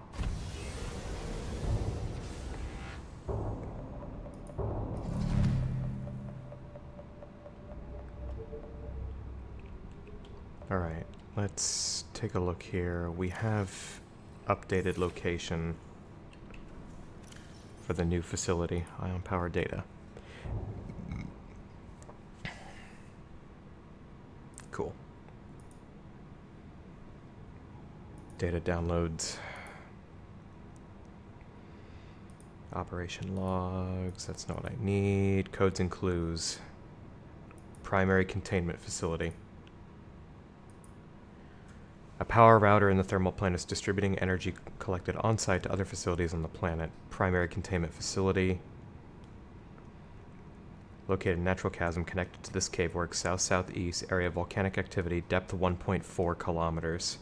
Alright, let's take a look here. We have updated location for the new facility, ion power data. Cool. Data downloads. Operation logs, that's not what I need. Codes and clues. Primary containment facility. A power router in the thermal plant is distributing energy collected on-site to other facilities on the planet. Primary containment facility. Located in natural chasm connected to this cave work, south-southeast, area of volcanic activity, depth 1.4 kilometers.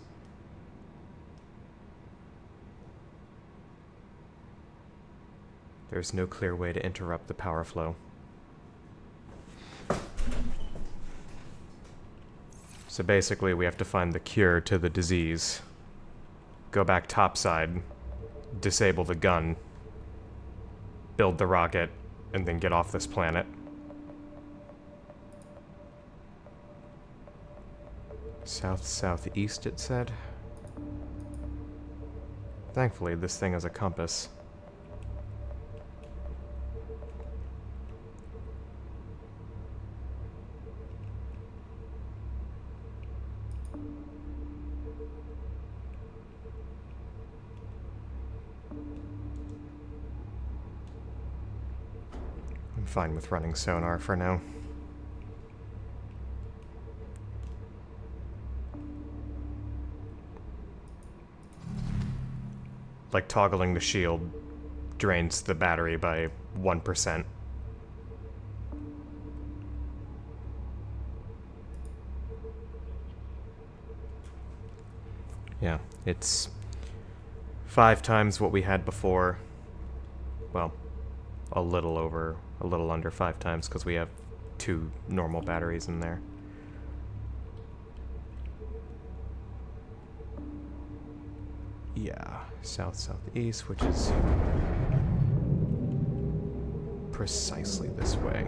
There's no clear way to interrupt the power flow. So basically we have to find the cure to the disease, go back topside, disable the gun, build the rocket, and then get off this planet. South-southeast, it said. Thankfully, this thing has a compass. I'm fine with running sonar for now. Like toggling the shield drains the battery by 1%. Yeah, it's 5 times what we had before. Well, a little under 5 times because we have 2 normal batteries in there. Yeah, south-southeast, which is precisely this way.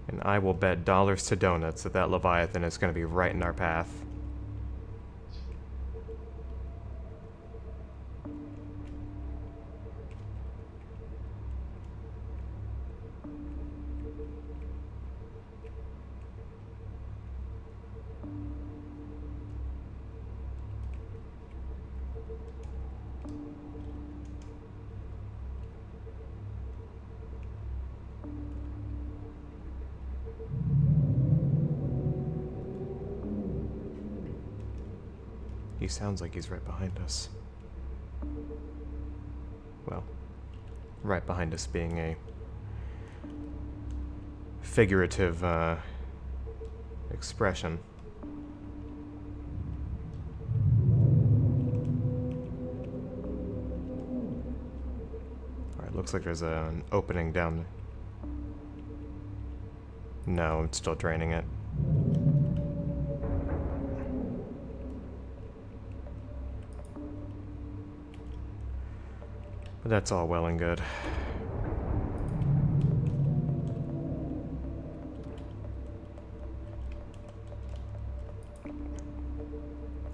And I will bet dollars to donuts that that Leviathan is going to be right in our path. He sounds like he's right behind us. Well, right behind us being a figurative expression. Alright, looks like there's an opening down there. No, I'm still draining it. But that's all well and good.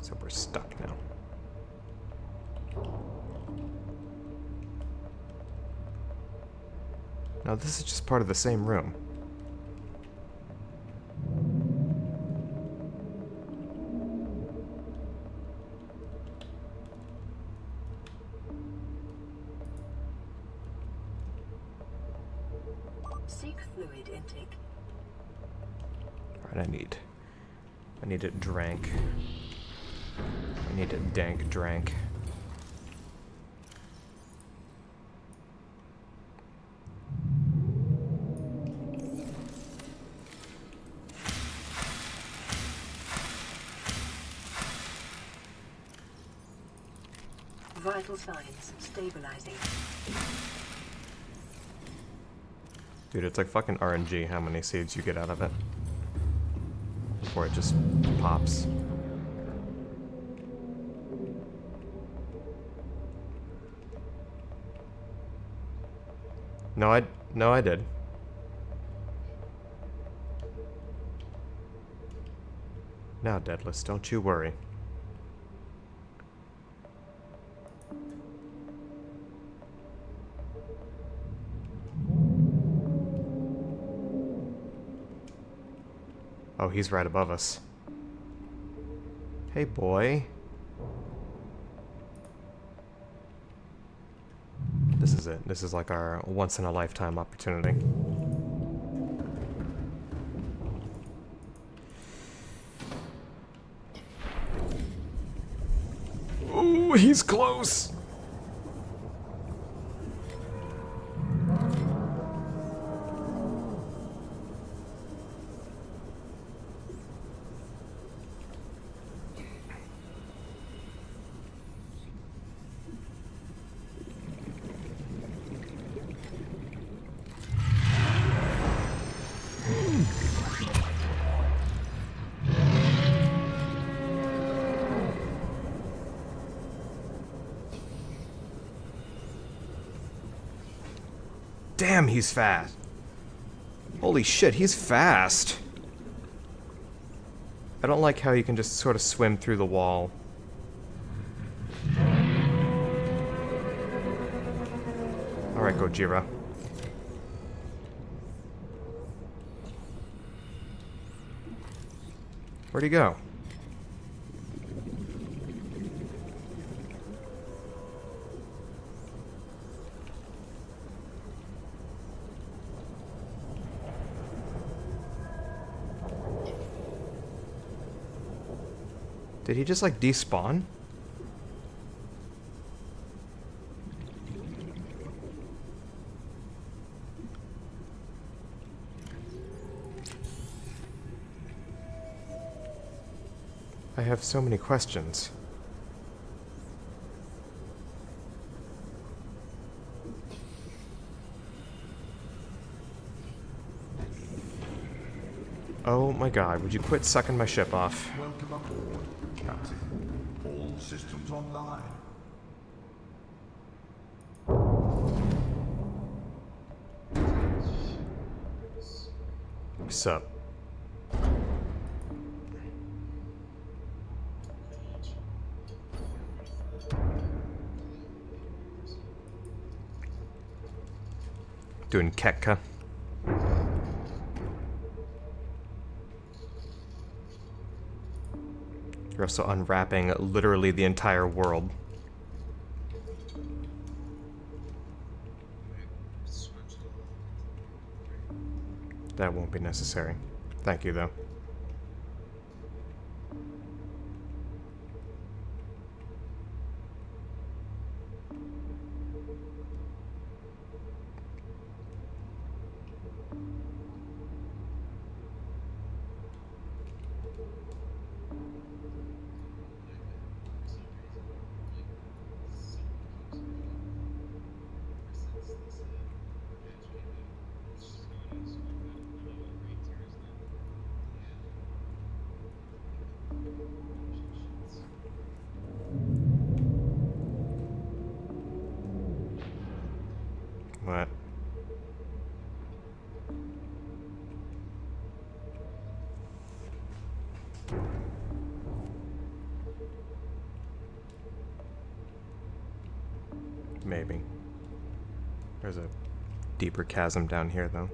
So we're stuck now. Now this is just part of the same room. Seek fluid intake. Alright, I need it drank. I need it dank drank. Vital signs stabilizing. Dude, it's like fucking RNG how many seeds you get out of it. Before it just pops. No, I did. Now, Deadless, don't you worry. Oh, he's right above us. Hey, boy. This is it. This is like our once-in-a-lifetime opportunity. Ooh, he's close! Damn, he's fast. Holy shit, he's fast. I don't like how you can just sort of swim through the wall. Alright, Gojira. Where'd he go? Did he just like despawn? I have so many questions. Oh my god, would you quit sucking my ship off? Welcome aboard, Captain. All systems online. Sup? Doing Ketka. You're also unwrapping literally the entire world. That won't be necessary. Thank you, though. What? Maybe. There's a deeper chasm down here, though.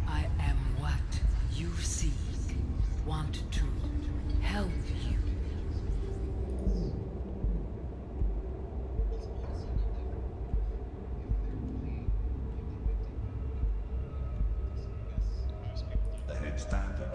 I am what you seek. Want to help you. Ahead standard.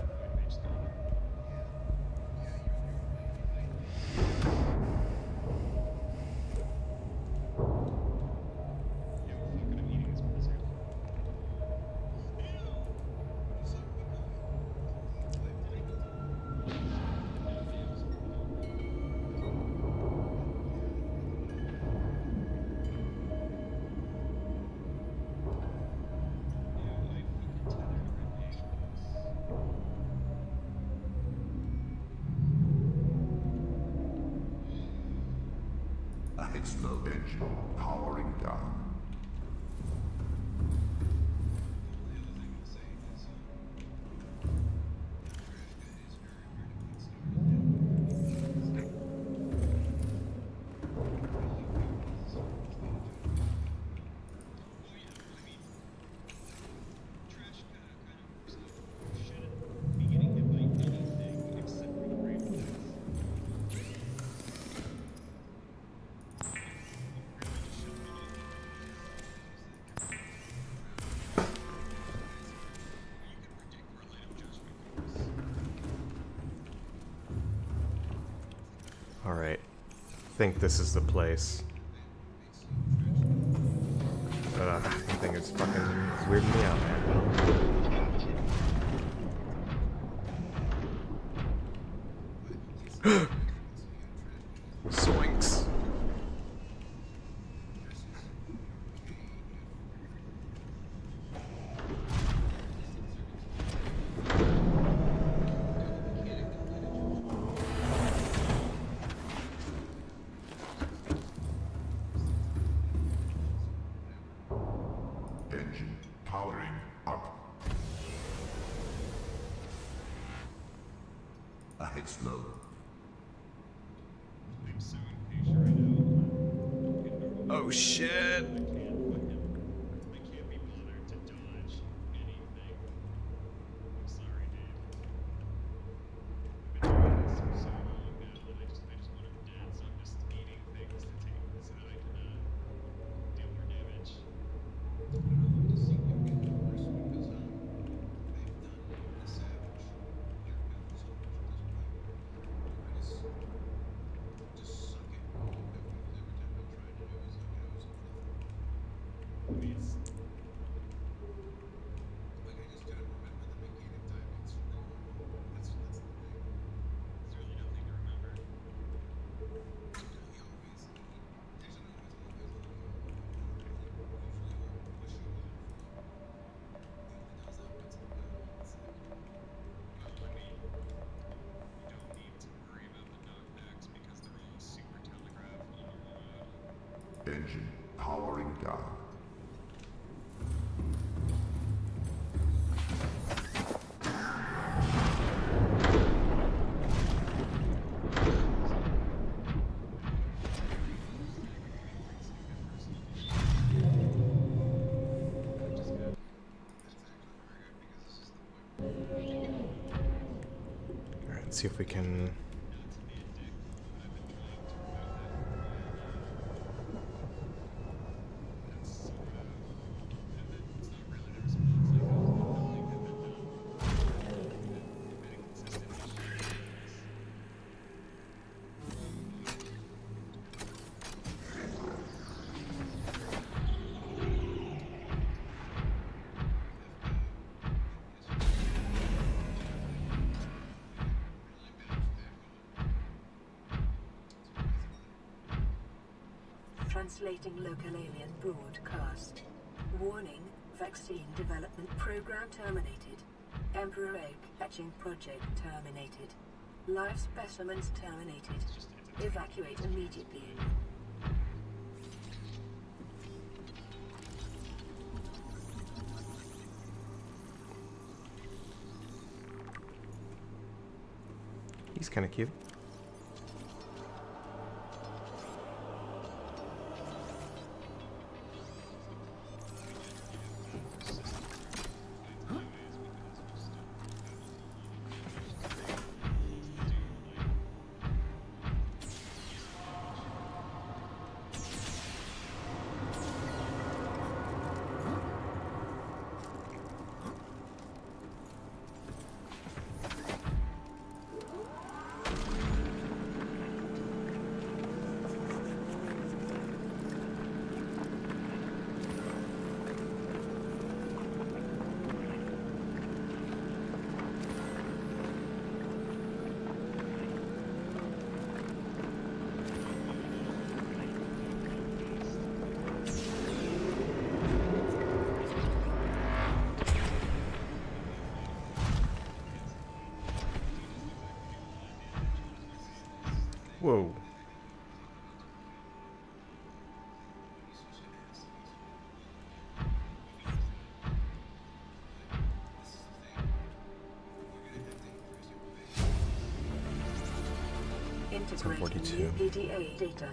Ahead slow engine powering down. Alright. I think this is the place. I think it's fucking weirding me out, man. Zoinks. Engine powering up. Ahead slow. I'm so impatient right now. Oh shit! I can't be bothered to dodge anything. I'm sorry, Dave. I've been doing this for so long now that I just want him dead, so I'm just eating things to take so that I can deal more damage. I mean, it's there's really nothing to remember. I mean, you don't need to worry about the knockbacks because they're all super telegraphed on the road. Engine powering down. Alright, let's see if we can... Translating local alien broadcast. Warning, vaccine development program terminated. Emperor egg hatching project terminated. Live specimens terminated. Evacuate immediately. He's kind of cute. Whoa. Integrating 42. new PDA data.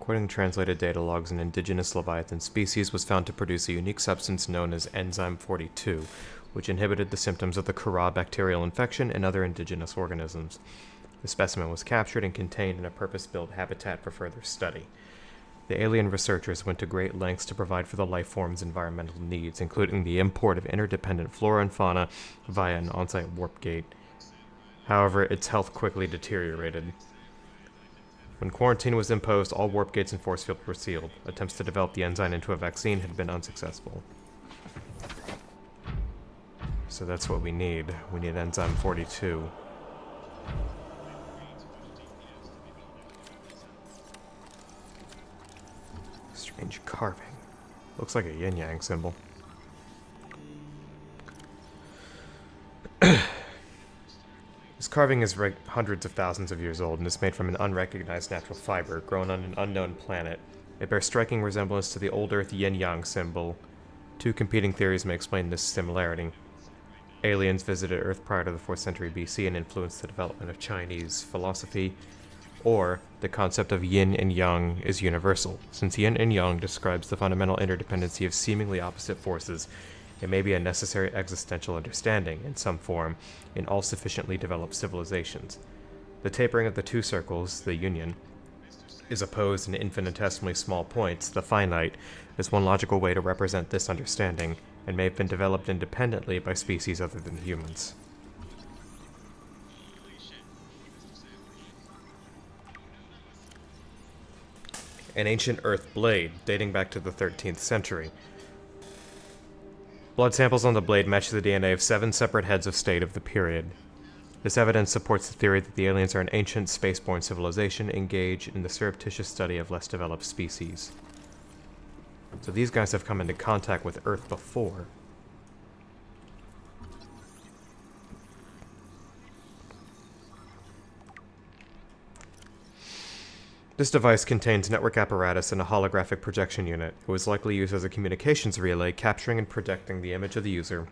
According to translated data logs, an indigenous Leviathan species was found to produce a unique substance known as enzyme 42, which inhibited the symptoms of the Kara bacterial infection in other indigenous organisms. The specimen was captured and contained in a purpose-built habitat for further study. The alien researchers went to great lengths to provide for the life form's environmental needs, including the import of interdependent flora and fauna via an on-site warp gate. However, its health quickly deteriorated. When quarantine was imposed, all warp gates and force fields were sealed. Attempts to develop the enzyme into a vaccine had been unsuccessful. So that's what we need. We need enzyme 42. Strange carving. Looks like a yin-yang symbol. This carving is hundreds of thousands of years old and is made from an unrecognized natural fiber grown on an unknown planet. It bears striking resemblance to the old Earth yin-yang symbol. Two competing theories may explain this similarity. Aliens visited Earth prior to the 4th century BC and influenced the development of Chinese philosophy, or the concept of yin and yang is universal. Since yin and yang describes the fundamental interdependency of seemingly opposite forces, it may be a necessary existential understanding, in some form, in all sufficiently developed civilizations. The tapering of the two circles, the union, is opposed in infinitesimally small points, the finite, is one logical way to represent this understanding, and may have been developed independently by species other than humans. An ancient earth blade, dating back to the 13th century. Blood samples on the blade match the DNA of 7 separate heads of state of the period. This evidence supports the theory that the aliens are an ancient spaceborne civilization engaged in the surreptitious study of less developed species. So these guys have come into contact with Earth before. This device contains network apparatus and a holographic projection unit. It was likely used as a communications relay, capturing and projecting the image of the user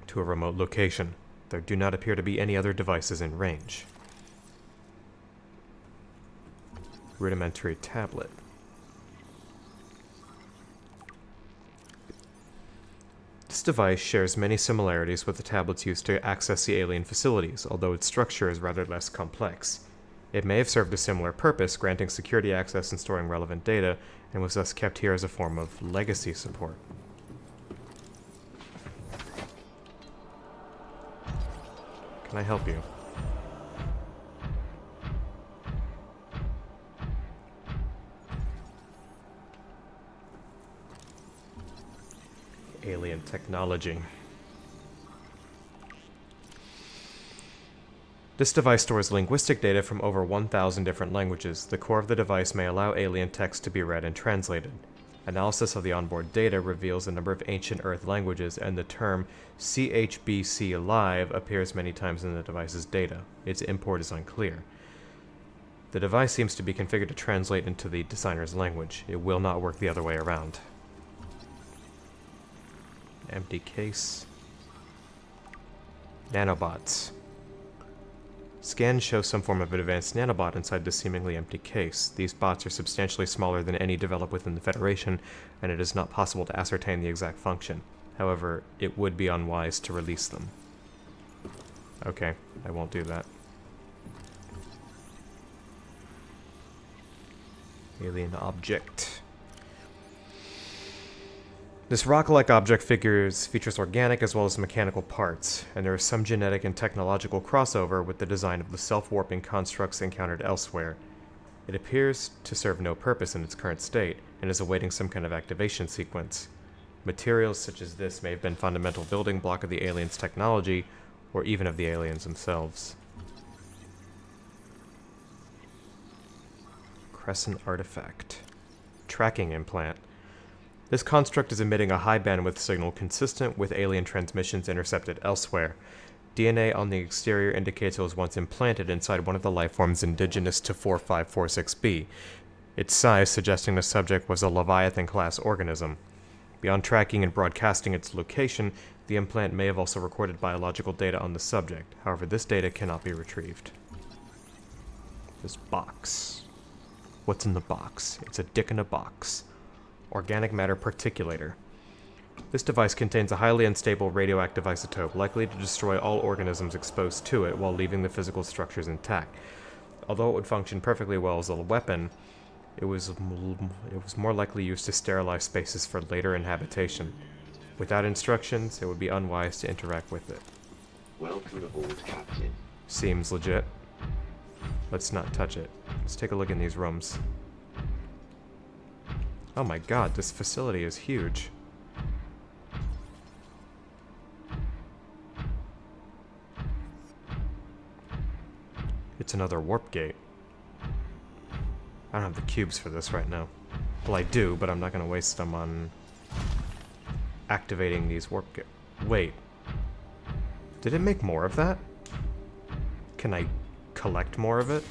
to a remote location. There do not appear to be any other devices in range. Rudimentary tablet. This device shares many similarities with the tablets used to access the alien facilities, although its structure is rather less complex. It may have served a similar purpose, granting security access and storing relevant data, and was thus kept here as a form of legacy support. Can I help you? Alien technology. This device stores linguistic data from over 1,000 different languages. The core of the device may allow alien text to be read and translated. Analysis of the onboard data reveals a number of ancient Earth languages, and the term CHBC Live appears many times in the device's data. Its import is unclear. The device seems to be configured to translate into the designer's language. It will not work the other way around. Empty case. Nanobots. Scans show some form of an advanced nanobot inside this seemingly empty case. These bots are substantially smaller than any developed within the Federation, and it is not possible to ascertain the exact function. However, it would be unwise to release them. Okay, I won't do that. Alien object. This rock-like object features organic as well as mechanical parts, and there is some genetic and technological crossover with the design of the self-warping constructs encountered elsewhere. It appears to serve no purpose in its current state, and is awaiting some kind of activation sequence. Materials such as this may have been fundamental building block of the aliens' technology, or even of the aliens themselves. Crescent artifact. Tracking implant. This construct is emitting a high bandwidth signal consistent with alien transmissions intercepted elsewhere. DNA on the exterior indicates it was once implanted inside one of the lifeforms indigenous to 4546b, its size suggesting the subject was a Leviathan-class organism. Beyond tracking and broadcasting its location, the implant may have also recorded biological data on the subject. However, this data cannot be retrieved. This box. What's in the box? It's a dick in a box. Organic matter particulator. This device contains a highly unstable radioactive isotope, likely to destroy all organisms exposed to it while leaving the physical structures intact. Although it would function perfectly well as a weapon, it was more likely used to sterilize spaces for later inhabitation. Without instructions, it would be unwise to interact with it. Welcome aboard, Captain. Seems legit. Let's not touch it. Let's take a look in these rooms. Oh my god, this facility is huge. It's another warp gate. I don't have the cubes for this right now. Well, I do, but I'm not going to waste them on activating these warp gates. Wait. Did it make more of that? Can I collect more of it?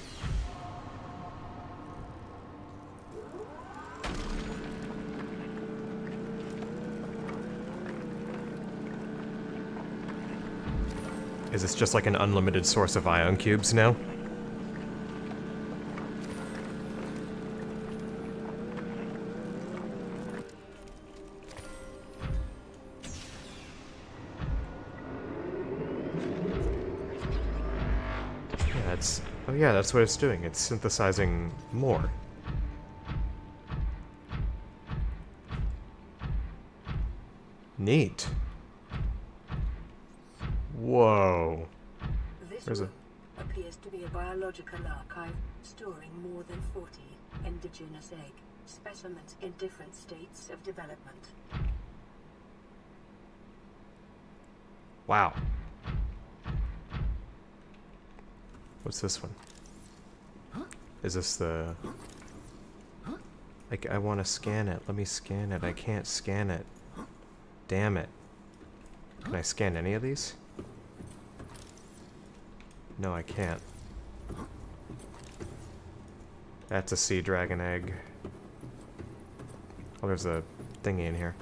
Is this just like an unlimited source of ion cubes now? Oh yeah, that's what it's doing. It's synthesizing more. Neat. Whoa. This Where's room it? appears to be a biological archive storing more than 40 indigenous egg specimens in different states of development. Wow. What's this one? Is this the... I want to scan it. Let me scan it. I can't scan it. Damn it. Can I scan any of these? No, I can't. That's a sea dragon egg. Oh, there's a thingy in here.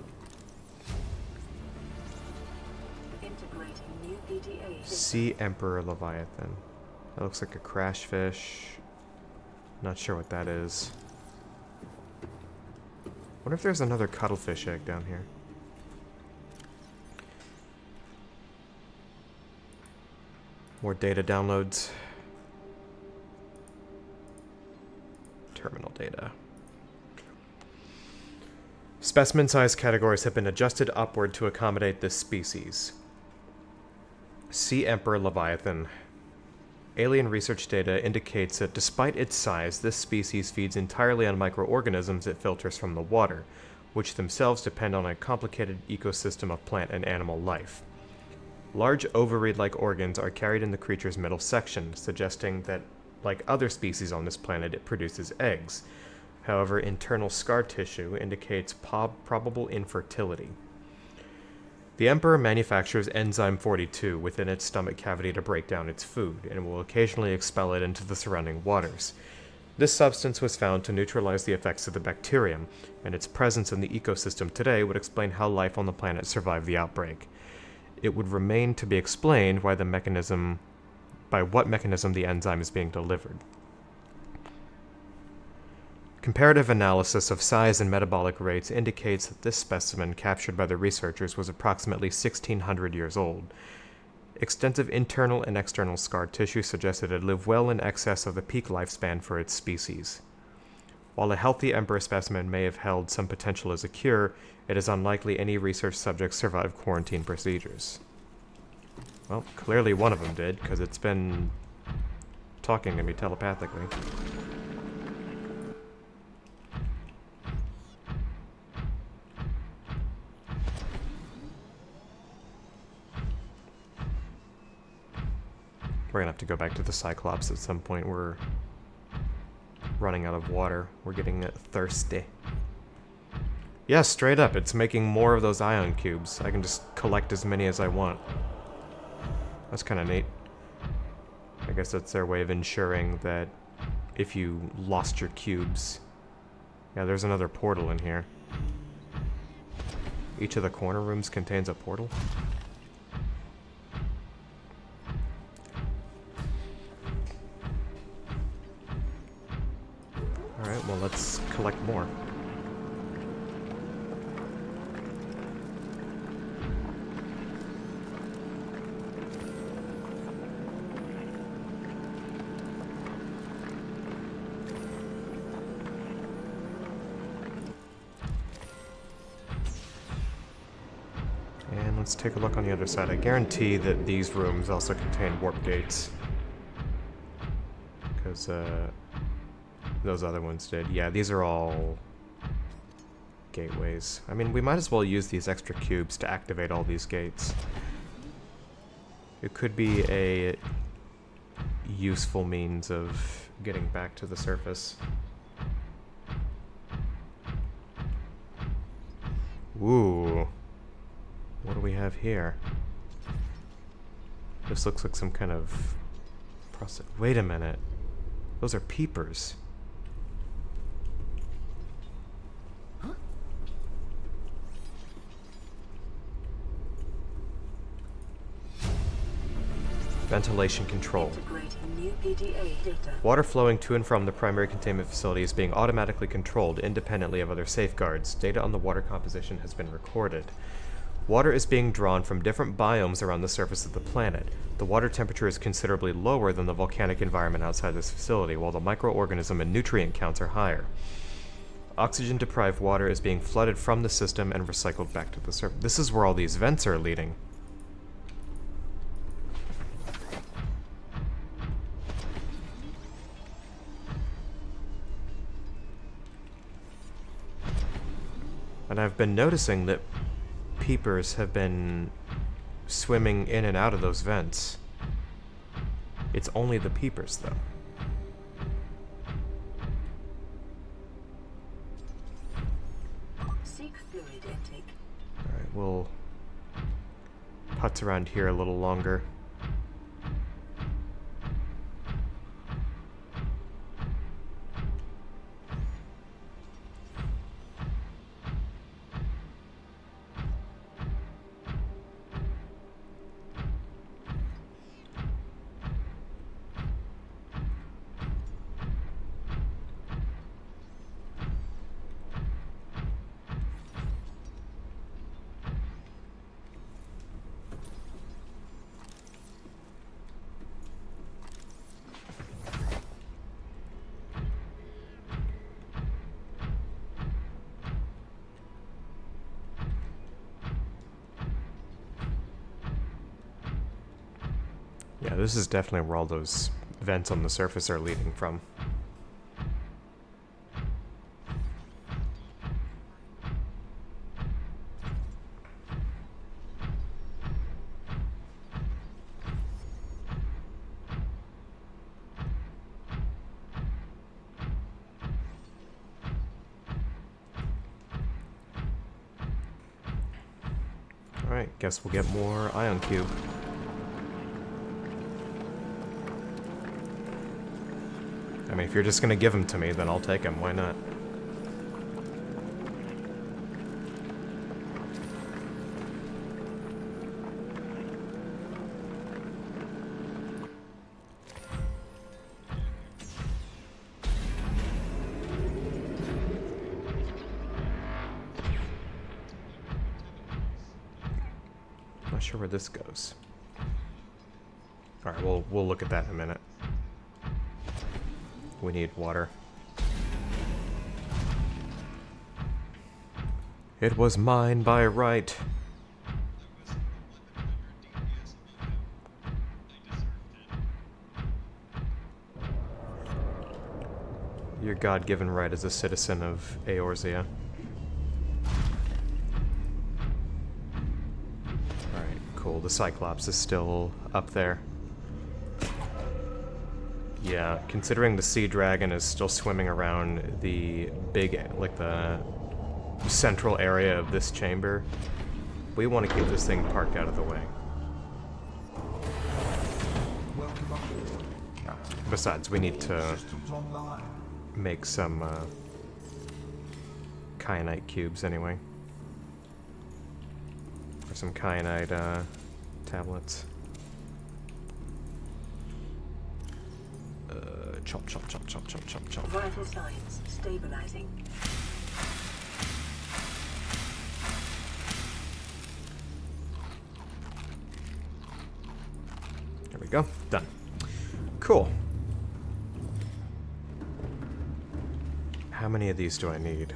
Integrating new PDA. Sea Emperor Leviathan. That looks like a crash fish. Not sure what that is. Wonder if there's another cuttlefish egg down here. More data downloads. Terminal data. Specimen size categories have been adjusted upward to accommodate this species. Sea Emperor Leviathan. Alien research data indicates that despite its size, this species feeds entirely on microorganisms it filters from the water, which themselves depend on a complicated ecosystem of plant and animal life. Large ovary-like organs are carried in the creature's middle section, suggesting that, like other species on this planet, it produces eggs. However, internal scar tissue indicates probable infertility. The Emperor manufactures enzyme 42 within its stomach cavity to break down its food, and will occasionally expel it into the surrounding waters. This substance was found to neutralize the effects of the bacterium, and its presence in the ecosystem today would explain how life on the planet survived the outbreak. It would remain to be explained by what mechanism the enzyme is being delivered. Comparative analysis of size and metabolic rates indicates that this specimen captured by the researchers was approximately 1,600 years old. Extensive internal and external scar tissue suggests it lived well in excess of the peak lifespan for its species. While a healthy emperor specimen may have held some potential as a cure, it is unlikely any research subjects survived quarantine procedures. Well, clearly one of them did, because it's been talking to me telepathically. We're gonna have to go back to the Cyclops at some point. We're running out of water. We're getting thirsty. Yeah, straight up, it's making more of those ion cubes. I can just collect as many as I want. That's kind of neat. I guess that's their way of ensuring that if you lost your cubes... Yeah, there's another portal in here. Each of the corner rooms contains a portal. Alright, well let's collect more. And let's take a look on the other side. I guarantee that these rooms also contain warp gates. Because, those other ones did. Yeah, these are all gateways. I mean, we might as well use these extra cubes to activate all these gates. It could be a useful means of getting back to the surface. Ooh. What do we have here? This looks like some kind of process. Wait a minute. Those are peepers. Ventilation control. Integrating new PDA data. Water flowing to and from the primary containment facility is being automatically controlled independently of other safeguards. Data on the water composition has been recorded. Water is being drawn from different biomes around the surface of the planet. The water temperature is considerably lower than the volcanic environment outside this facility, while the microorganism and nutrient counts are higher. Oxygen-deprived water is being flooded from the system and recycled back to the surface. This is where all these vents are leading. And I've been noticing that peepers have been swimming in and out of those vents. It's only the peepers, though. Seek fluid intake. Alright, we'll putz around here a little longer. Yeah, this is definitely where all those vents on the surface are leading from. Alright, guess we'll get more ion cube. I mean, if you're just gonna give them to me, then I'll take them. Why not? Not sure where this goes. All right, we'll look at that in a minute. We need water. It was mine by right. Your God-given right as a citizen of Eorzea. Alright, cool. The Cyclops is still up there. Yeah, considering the Sea Dragon is still swimming around the big, like the central area of this chamber, we want to keep this thing parked out of the way. Welcome aboard, Captain. Besides, we need to Systems online. make some kyanite cubes anyway. Or some kyanite tablets. Chomp, chomp, chomp, chomp, chomp, chomp, chomp. Vital signs stabilizing. There we go. Done. Cool. How many of these do I need?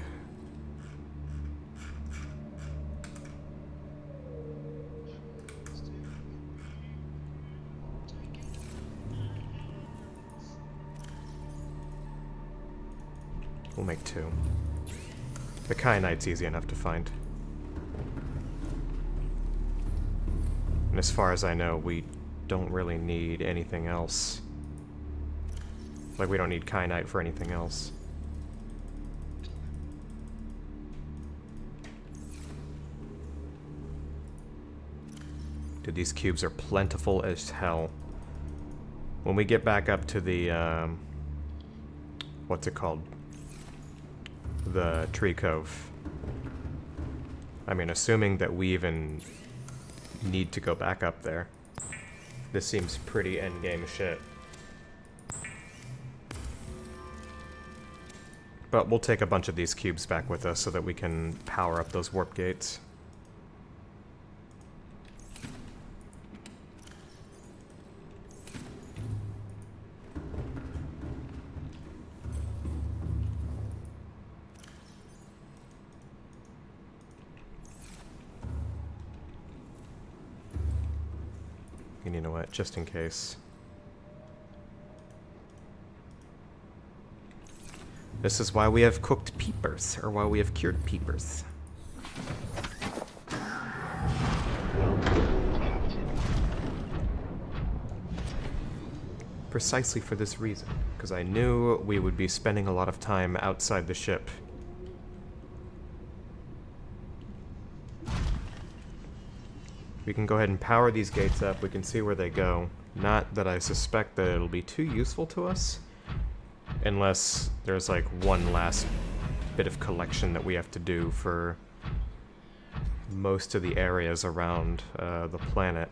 We'll make 2. The kyanite's easy enough to find. And as far as I know, we don't really need anything else. Like, we don't need kyanite for anything else. Dude, these cubes are plentiful as hell. When we get back up to the, what's it called? The tree cove. I mean, assuming that we even need to go back up there. This seems pretty endgame shit. But we'll take a bunch of these cubes back with us so that we can power up those warp gates. And you know what, just in case. This is why we have cooked peepers, or why we have cured peepers. Precisely for this reason, because I knew we would be spending a lot of time outside the ship. We can go ahead and power these gates up, we can see where they go. Not that I suspect that it'll be too useful to us, unless there's like one last bit of collection that we have to do for most of the areas around the planet.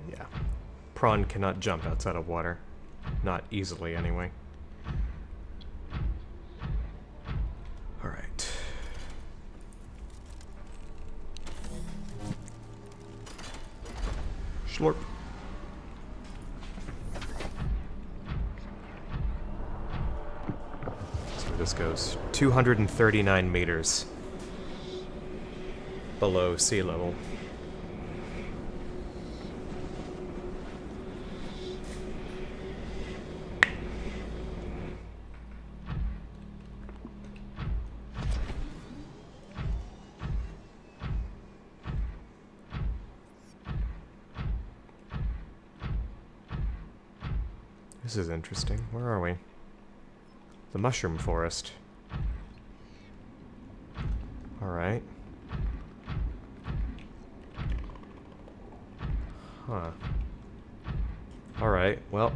Yeah. Prawn cannot jump outside of water. Not easily, anyway. Alright. Schlorp. That's where this goes. 239 meters below sea level. This is interesting. Where are we? The mushroom forest. Alright. Huh. Alright, well.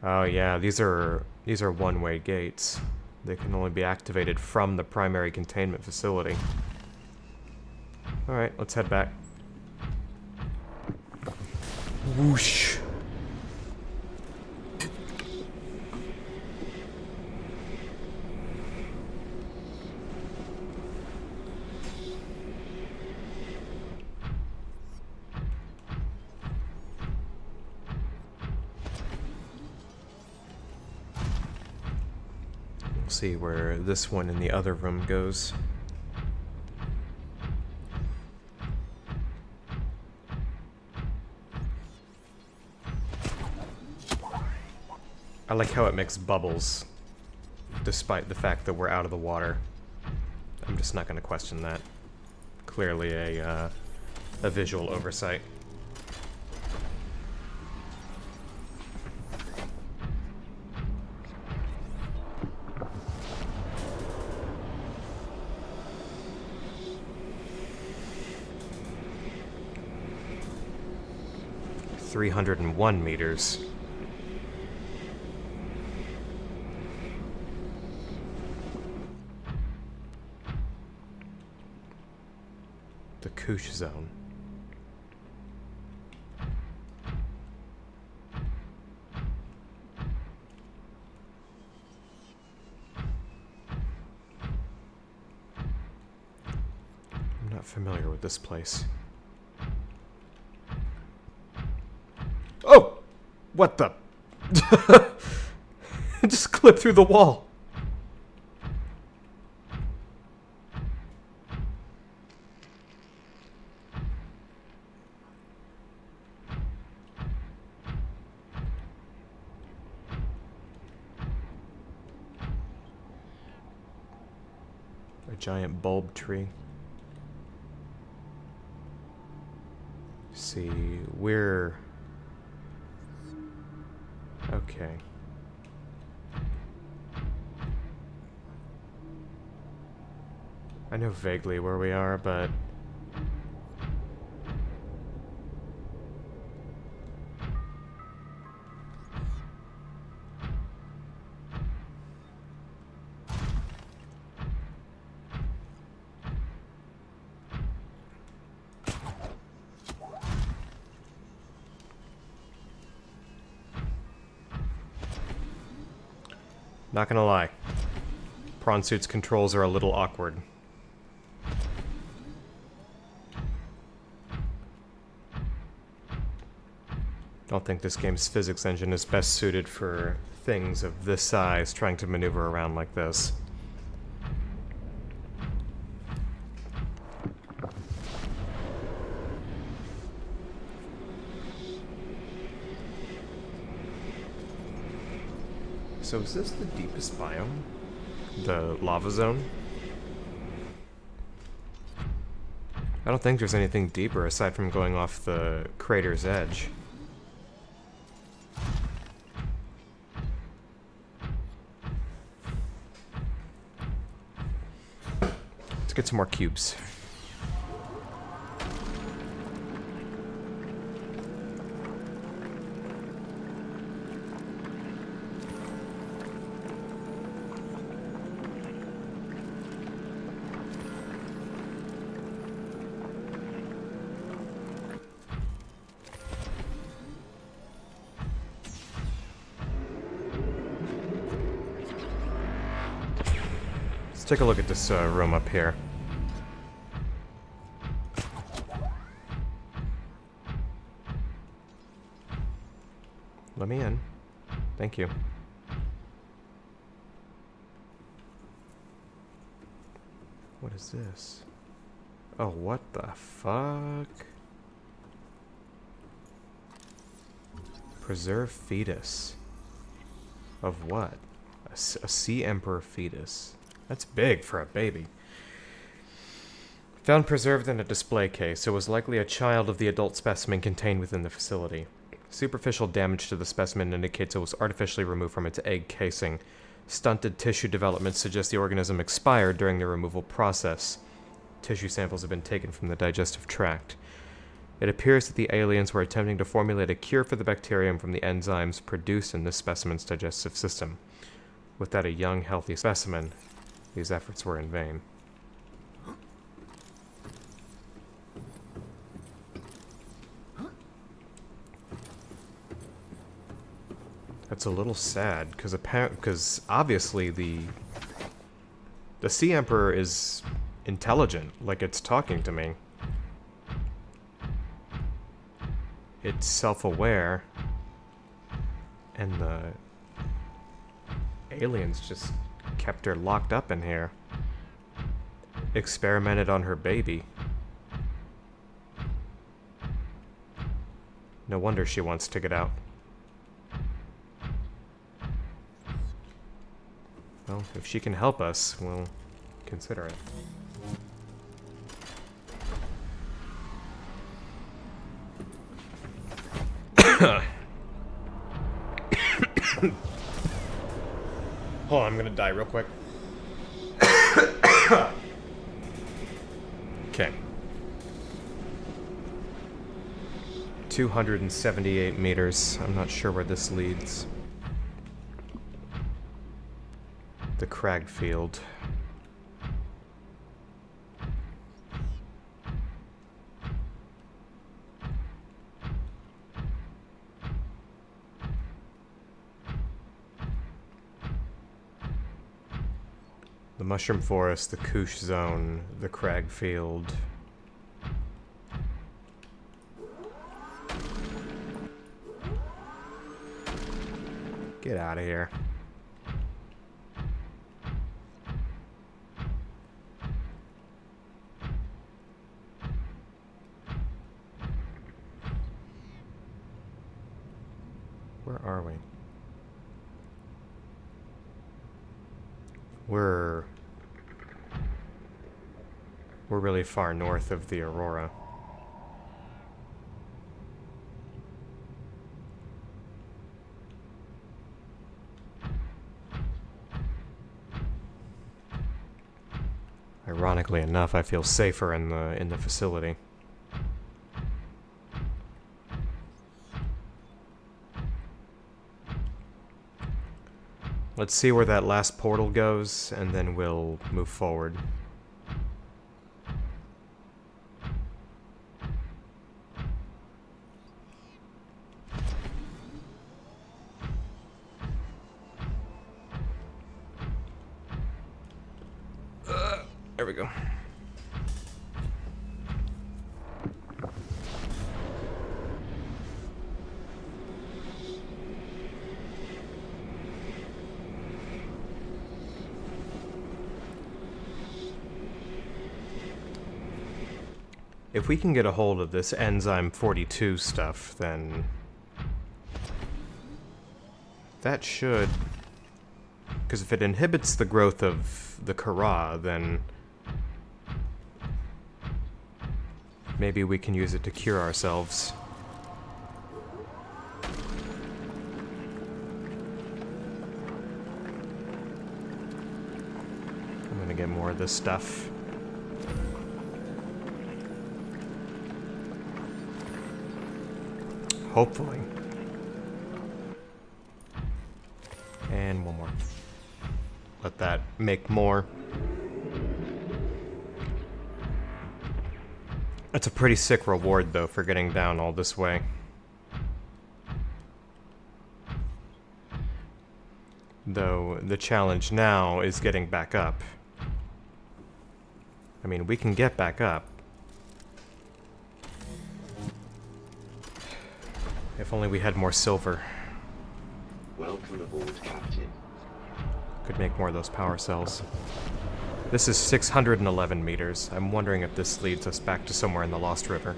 Oh yeah, these are one-way gates. They can only be activated from the primary containment facility. Alright, let's head back. Whoosh. See where this one in the other room goes. I like how it makes bubbles, despite the fact that we're out of the water. I'm just not going to question that. Clearly a visual oversight. $301 meters. The Koosh zone. I'm not familiar with this place. Oh! What the? It just clipped through the wall. A giant bulb tree. see. We're... Okay. I know vaguely where we are, but... Not gonna lie. Prawn Suit's controls are a little awkward. Don't think this game's physics engine is best suited for things of this size trying to maneuver around like this. So is this the deepest biome? The lava zone? I don't think there's anything deeper aside from going off the crater's edge. Let's get some more cubes. Let's take a look at this room up here. Let me in. Thank you. What is this? Oh, what the fuck? Preserve fetus. Of what? A sea emperor fetus. That's big for a baby. Found preserved in a display case, it was likely a child of the adult specimen contained within the facility. Superficial damage to the specimen indicates it was artificially removed from its egg casing. Stunted tissue development suggests the organism expired during the removal process. Tissue samples have been taken from the digestive tract. It appears that the aliens were attempting to formulate a cure for the bacterium from the enzymes produced in this specimen's digestive system. Without a young, healthy specimen, these efforts were in vain. That's a little sad, because obviously the Sea Emperor is intelligent, like it's talking to me. It's self-aware, and the aliens just kept her locked up in here. Experimented on her baby. No wonder she wants to get out. Well, if she can help us, we'll consider it. Hold on, I'm gonna die real quick. Okay. 278 meters. I'm not sure where this leads. The crag field. The mushroom forest, the Koosh zone, the crag field. Get out of here. Where are we? We're really far north of the Aurora. Ironically enough, I feel safer in the facility. Let's see where that last portal goes, and then we'll move forward. There we go. If we can get a hold of this enzyme 42 stuff, then that should... Because if it inhibits the growth of the Kara, then maybe we can use it to cure ourselves. I'm gonna get more of this stuff. Hopefully. And one more. Let that make more. That's a pretty sick reward, though, for getting down all this way. Though, the challenge now is getting back up. I mean, we can get back up. If only we had more silver. Welcome aboard, Captain. Could make more of those power cells. This is 611 meters. I'm wondering if this leads us back to somewhere in the Lost River.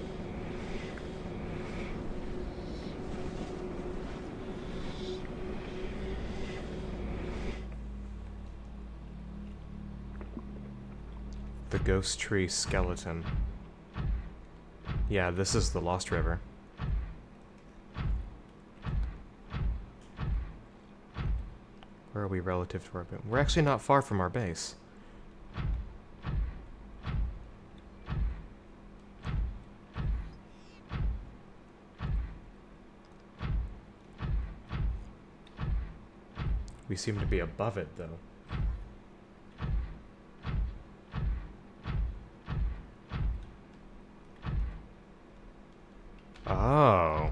The Ghost Tree Skeleton. Yeah, this is the Lost River. Where are we relative to our base? We're actually not far from our base. We seem to be above it, though. Oh.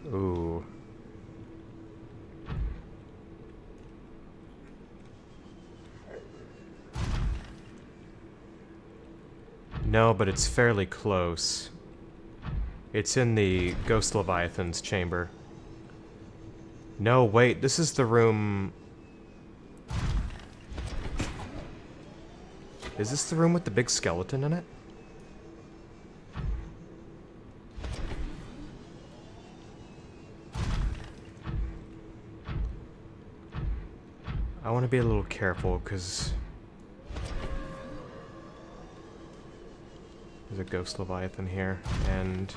Ooh. No, but it's fairly close. It's in the Ghost Leviathan's chamber. No, wait, this is the room... Is this the room with the big skeleton in it? I want to be a little careful, because... There's a Ghost Leviathan here, and...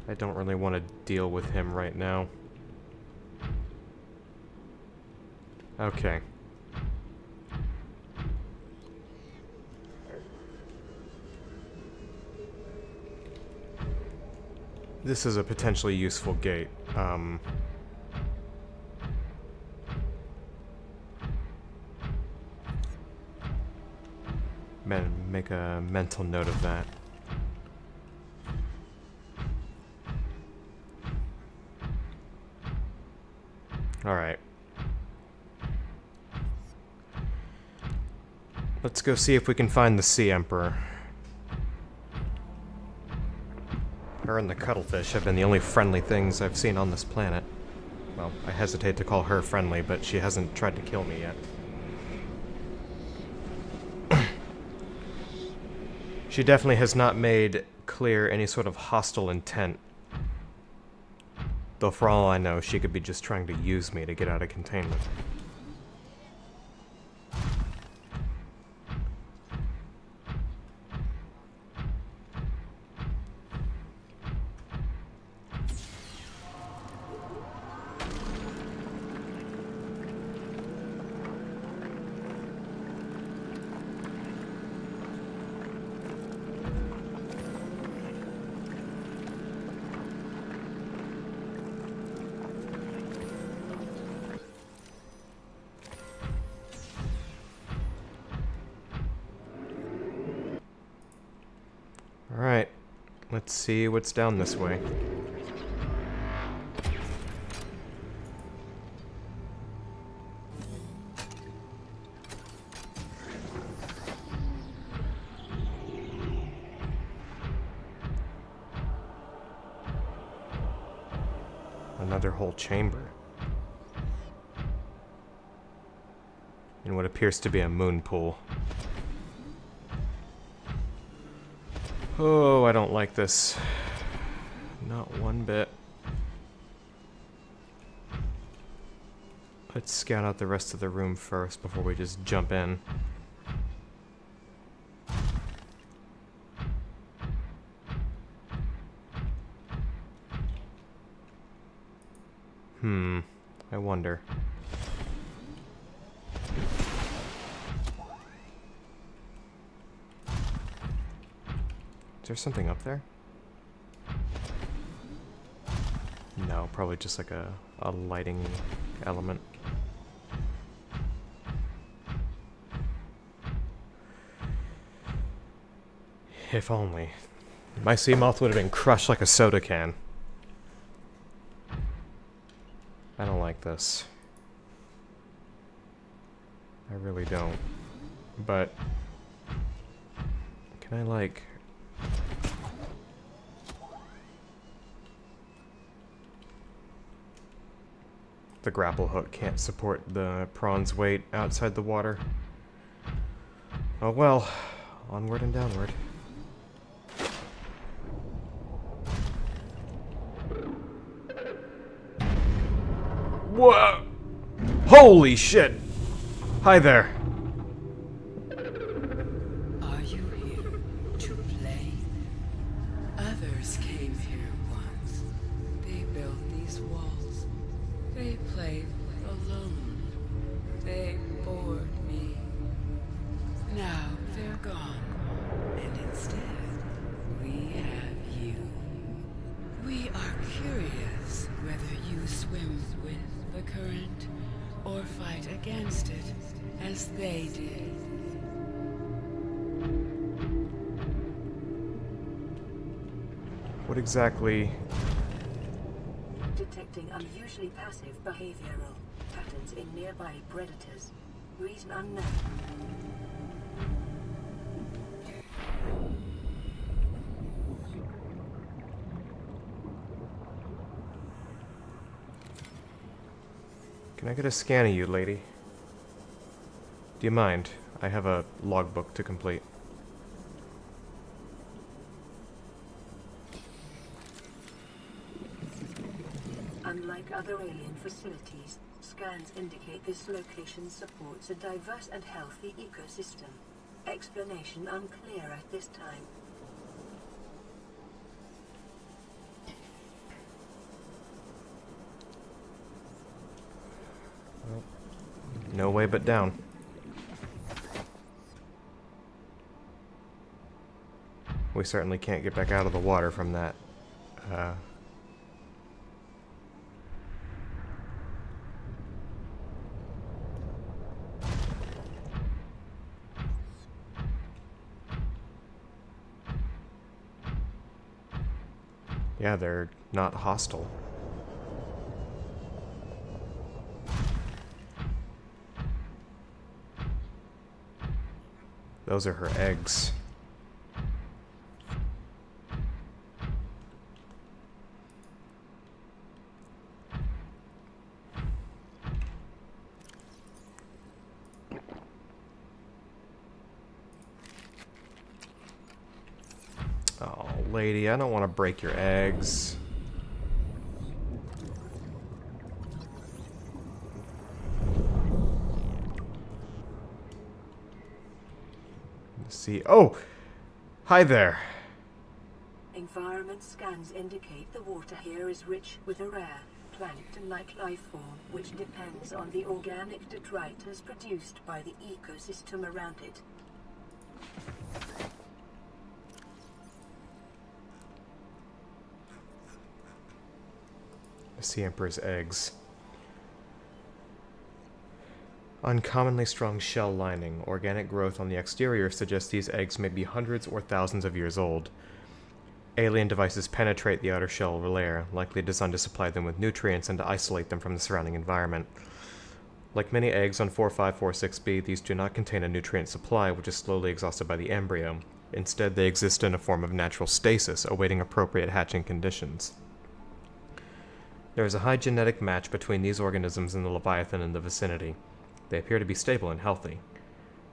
I don't really want to deal with him right now. Okay. This is a potentially useful gate. Make a mental note of that. Alright. Let's go see if we can find the Sea Emperor. Her and the cuttlefish have been the only friendly things I've seen on this planet. Well, I hesitate to call her friendly, but she hasn't tried to kill me yet. She definitely has not made clear any sort of hostile intent. Though for all I know, she could be just trying to use me to get out of containment. Let's see what's down this way. Another whole chamber. In what appears to be a moon pool. Oh, I don't like this. Not one bit. Let's scout out the rest of the room first before we just jump in. I wonder. Is there something up there? No, probably just like a lighting element. If only. My sea moth would have been crushed like a soda can. I don't like this. I really don't. But can I like... The grapple hook can't support the prawn's weight outside the water. Oh well, onward and downward. Whoa! Holy shit! Hi there. Are you here to play? Others came here once. They built these walls. They played alone. They bored me. Now they're gone. And instead, we have you. We are curious whether you swim with the current or fight against it as they did. What exactly? Detecting unusually passive behavioral patterns in nearby predators. Reason unknown. Can I get a scan of you, lady? Do you mind? I have a logbook to complete. Unlike other alien facilities, scans indicate this location supports a diverse and healthy ecosystem. Explanation unclear at this time. Well, no way but down. We certainly can't get back out of the water from that. Yeah, they're not hostile. Those are her eggs. Oh, lady, I don't want to break your eggs. Let's see. Oh! Hi there. Environment scans indicate the water here is rich with a rare plankton-like life form which depends on the organic detritus produced by the ecosystem around it. The Sea Emperor's eggs. Uncommonly strong shell lining. Organic growth on the exterior suggests these eggs may be hundreds or thousands of years old. Alien devices penetrate the outer shell layer, likely designed to supply them with nutrients and to isolate them from the surrounding environment. Like many eggs on 4546b, these do not contain a nutrient supply, which is slowly exhausted by the embryo. Instead, they exist in a form of natural stasis, awaiting appropriate hatching conditions. There is a high genetic match between these organisms and the Leviathan in the vicinity. They appear to be stable and healthy.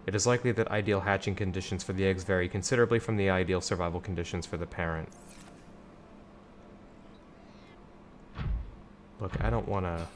It is likely that ideal hatching conditions for the eggs vary considerably from the ideal survival conditions for the parent. Look, I don't want to...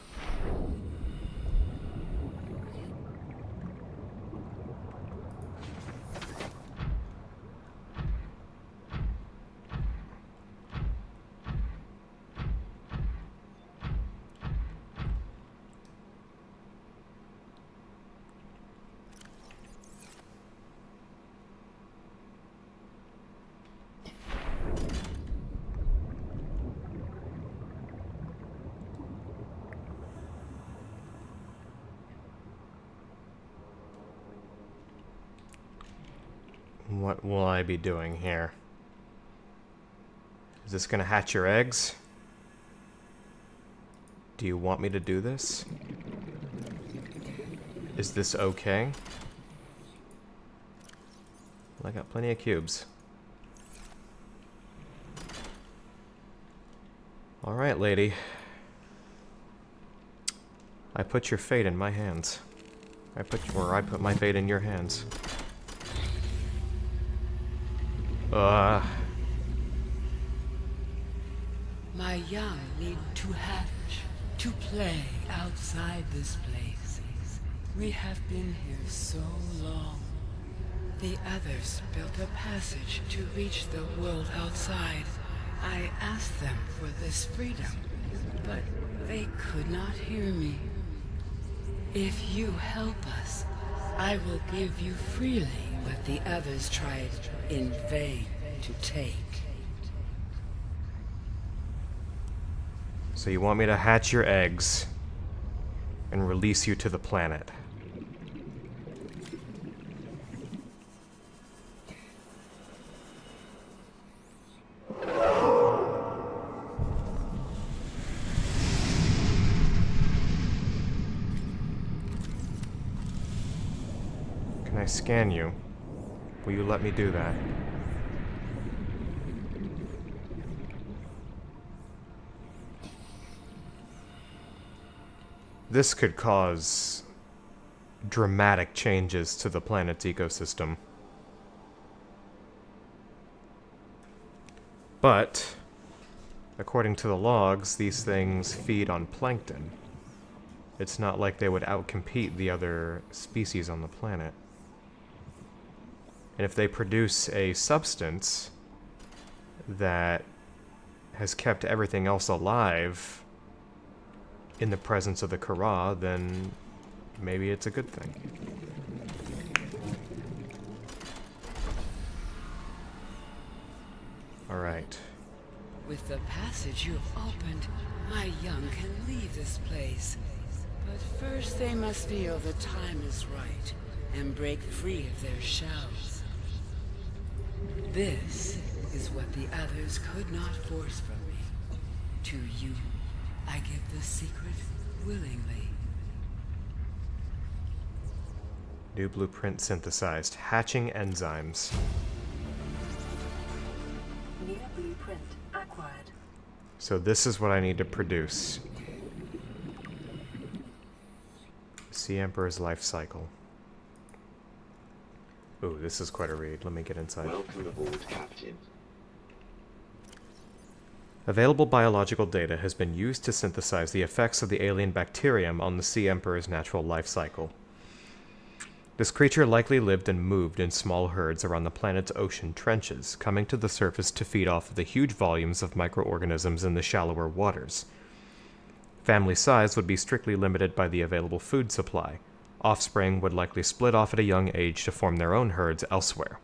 What will I be doing here? Is this gonna hatch your eggs? Do you want me to do this? Is this okay? Well, I got plenty of cubes. Alright, lady. I put your fate in my hands. I put my fate in your hands. My young need to hatch, to play outside this place. We have been here so long. The others built a passage to reach the world outside. I asked them for this freedom, but they could not hear me. If you help us, I will give you freely what the others tried in vain to take. So you want me to hatch your eggs and release you to the planet? Can I scan you? Will you let me do that? This could cause dramatic changes to the planet's ecosystem. But, according to the logs, these things feed on plankton. It's not like they would outcompete the other species on the planet. And if they produce a substance that has kept everything else alive in the presence of the Kara, then maybe it's a good thing. Alright. With the passage you have opened, my young can leave this place. But first they must feel the time is right and break free of their shells. This is what the others could not force from me. To you, I give the secret willingly. New blueprint synthesized. Hatching enzymes. New blueprint acquired. So this is what I need to produce. Sea Emperor's life cycle. Ooh, this is quite a read. Let me get inside. Welcome aboard, Captain. Available biological data has been used to synthesize the effects of the alien bacterium on the Sea Emperor's natural life cycle. This creature likely lived and moved in small herds around the planet's ocean trenches, coming to the surface to feed off of the huge volumes of microorganisms in the shallower waters. Family size would be strictly limited by the available food supply. Offspring would likely split off at a young age to form their own herds elsewhere.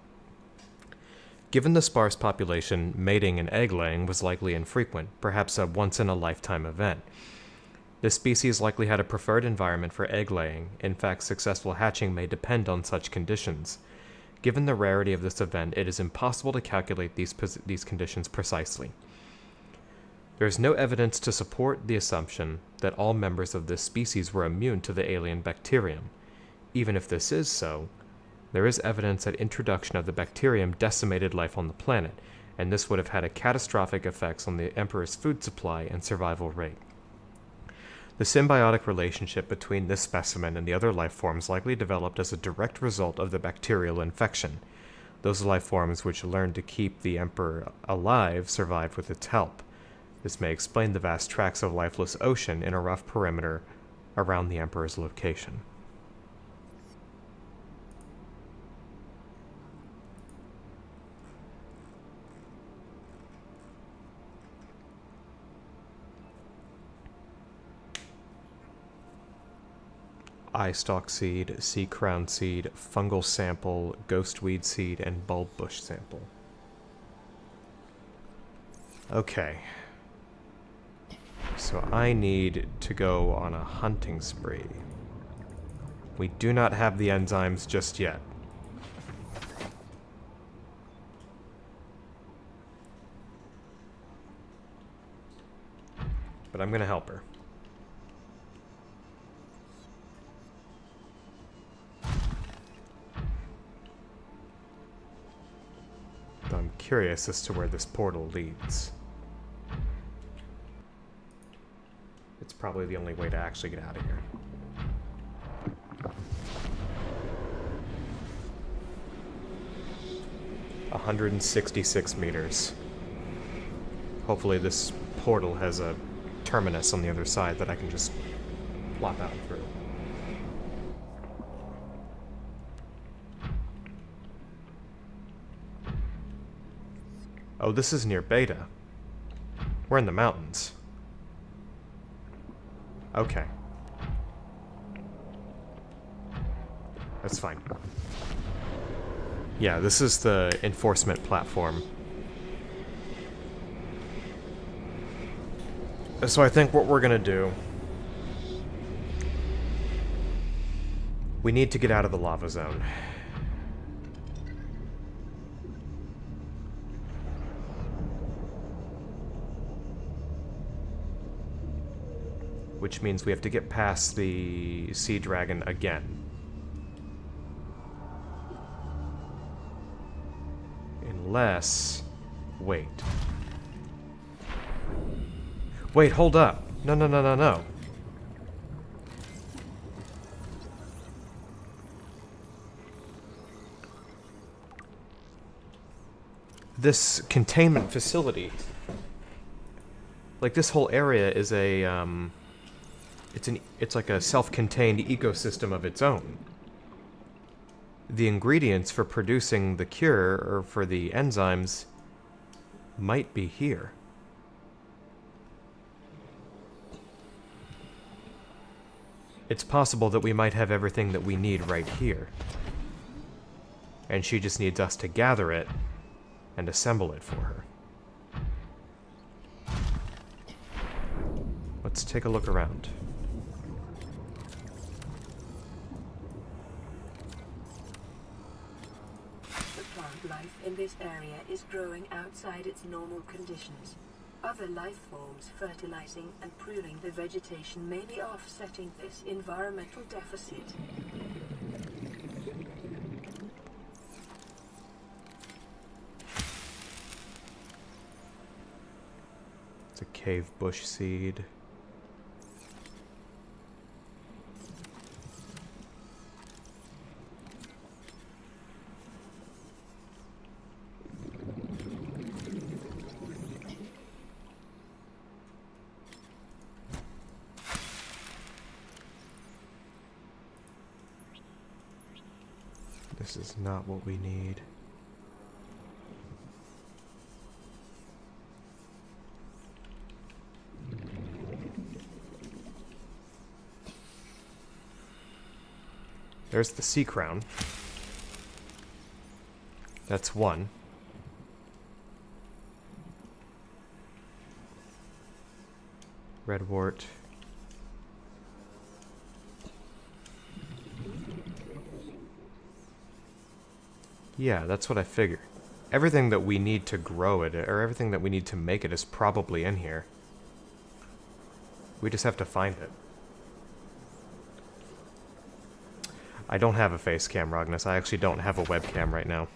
Given the sparse population, mating and egg-laying was likely infrequent, perhaps a once-in-a-lifetime event. This species likely had a preferred environment for egg-laying. In fact, successful hatching may depend on such conditions. Given the rarity of this event, it is impossible to calculate these conditions precisely. There is no evidence to support the assumption that all members of this species were immune to the alien bacterium. Even if this is so, there is evidence that introduction of the bacterium decimated life on the planet, and this would have had a catastrophic effects on the Emperor's food supply and survival rate. The symbiotic relationship between this specimen and the other life forms likely developed as a direct result of the bacterial infection. Those life forms which learned to keep the Emperor alive survived with its help. This may explain the vast tracts of lifeless ocean in a rough perimeter around the Emperor's location. Eye stalk seed, sea crown seed, fungal sample, ghostweed seed, and bulb bush sample. Okay. So I need to go on a hunting spree. We do not have the enzymes just yet. But I'm gonna help her. I'm curious as to where this portal leads. It's probably the only way to actually get out of here. $166 meters. Hopefully this portal has a terminus on the other side that I can just plop out through. Oh, this is near Beta. We're in the mountains. Okay. That's fine. Yeah, this is the enforcement platform. So I think what we're gonna do... We need to get out of the lava zone. Which means we have to get past the sea dragon again. Unless... Wait. Wait, hold up. No, no, no, no, no. This containment facility... Like, this whole area is a, It's like a self-contained ecosystem of its own. The ingredients for producing the cure, or for the enzymes, might be here. It's possible that we might have everything that we need right here. And she just needs us to gather it and assemble it for her. Let's take a look around. The plant life in this area is growing outside its normal conditions. Other life forms fertilizing and pruning the vegetation may be offsetting this environmental deficit. It's a cave bush seed. This is not what we need. There's the sea crown. That's one. Redwort. Yeah, that's what I figured. Everything that we need to grow it, or everything that we need to make it, is probably in here. We just have to find it. I don't have a face cam, Rognus. I actually don't have a webcam right now.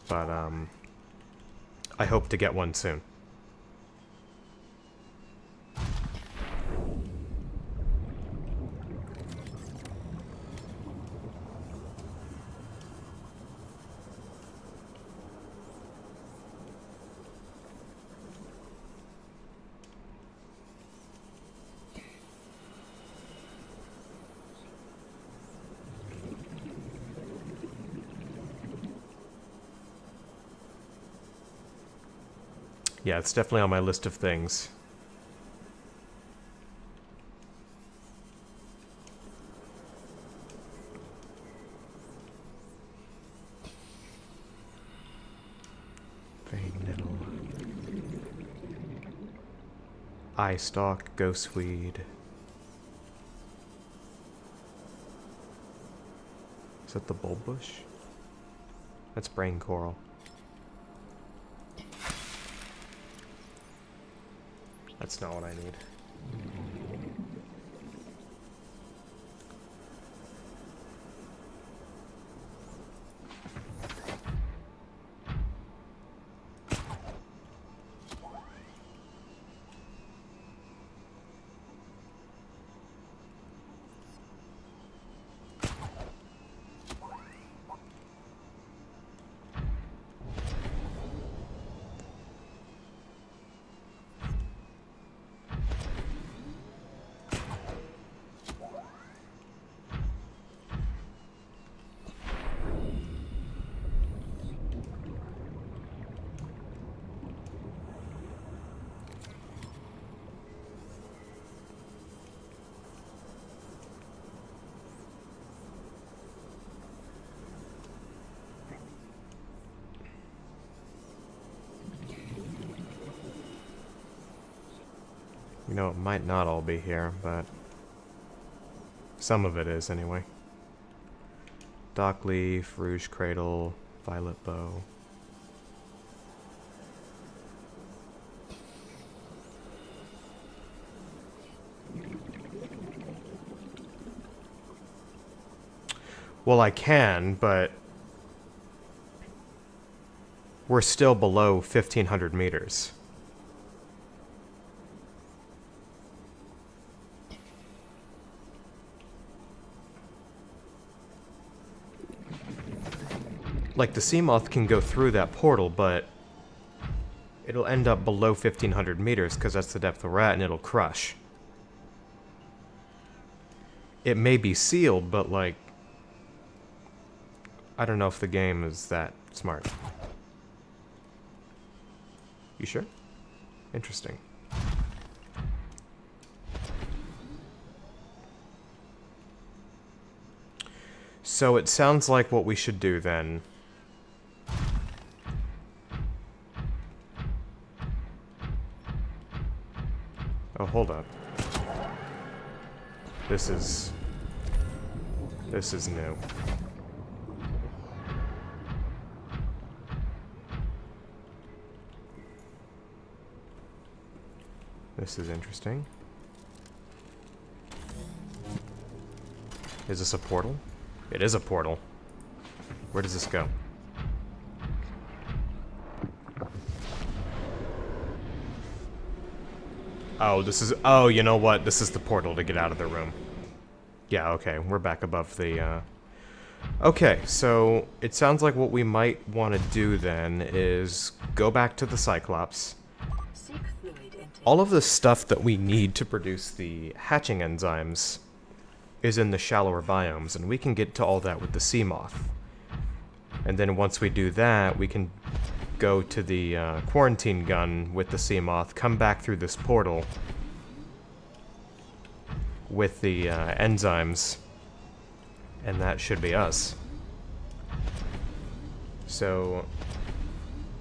But, I hope to get one soon. Yeah, it's definitely on my list of things. Vein nettle. Eye stalk, ghostweed. Is that the bulb bush? That's brain coral. That's not what I need. You know, it might not all be here, but some of it is anyway. Dock leaf, rouge cradle, violet bow. Well, I can, but we're still below 1,500 meters. Like, the sea moth can go through that portal, but it'll end up below 1,500 meters because that's the depth we're at, and it'll crush. It may be sealed, but, like, I don't know if the game is that smart. You sure? Interesting. So it sounds like what we should do then. Oh, hold up. This is new. This is interesting. Is this a portal? It is a portal. Where does this go? Oh, this is... Oh, you know what? This is the portal to get out of the room. Yeah, okay. We're back above the, Okay, so it sounds like what we might want to do then is go back to the Cyclops. All of the stuff that we need to produce the hatching enzymes is in the shallower biomes, and we can get to all that with the sea moth. And then once we do that, we can go to the quarantine gun with the sea moth, come back through this portal with the enzymes, and that should be us. So,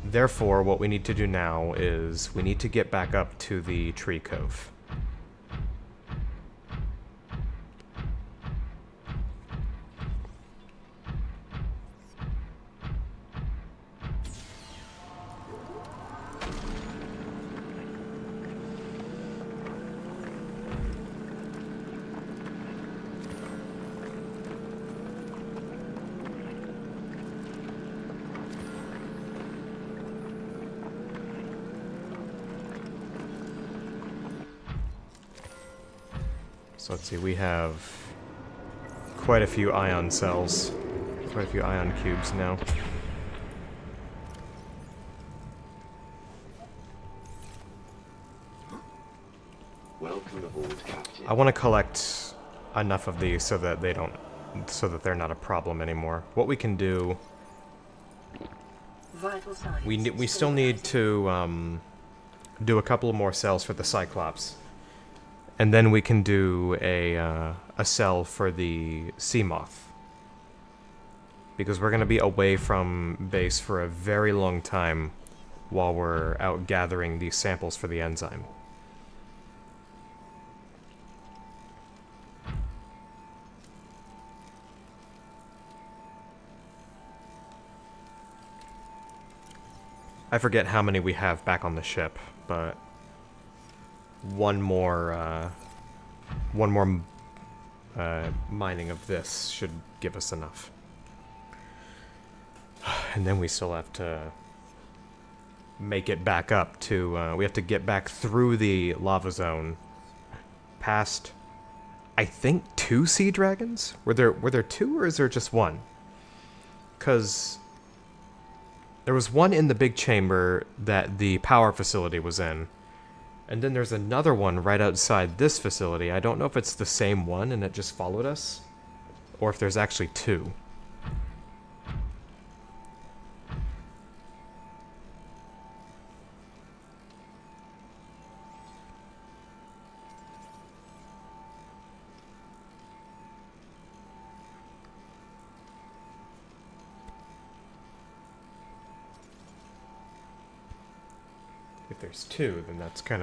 therefore, what we need to do now is we need to get back up to the tree cove. So let's see, we have quite a few ion cells, quite a few ion cubes now. Welcome aboard, Captain. I want to collect enough of these so that they're not a problem anymore. What we can do, Vital signs we still need to do a couple more cells for the Cyclops, and then we can do a cell for the Sea Moth, because we're going to be away from base for a very long time while we're out gathering these samples for the enzyme. I forget how many we have back on the ship, but one more mining of this should give us enough. And then we still have to make it back up to, we have to get back through the lava zone, past, I think, 2 sea dragons? Were there 2, or is there just 1? Because there was one in the big chamber that the power facility was in. And then there's another one right outside this facility. I don't know if it's the same one and it just followed us, or if there's actually 2. If there's 2, then that's kind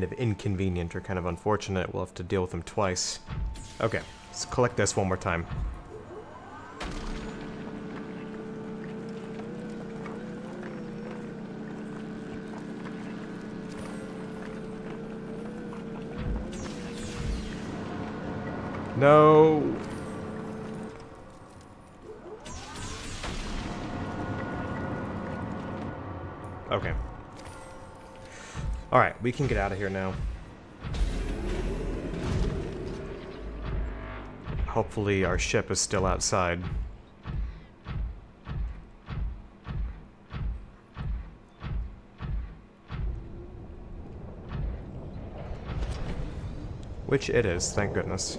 of inconvenient or kind of unfortunate. We'll have to deal with them twice. Okay, let's collect this one more time. No. Okay. Alright, we can get out of here now. Hopefully our ship is still outside. Which it is, thank goodness.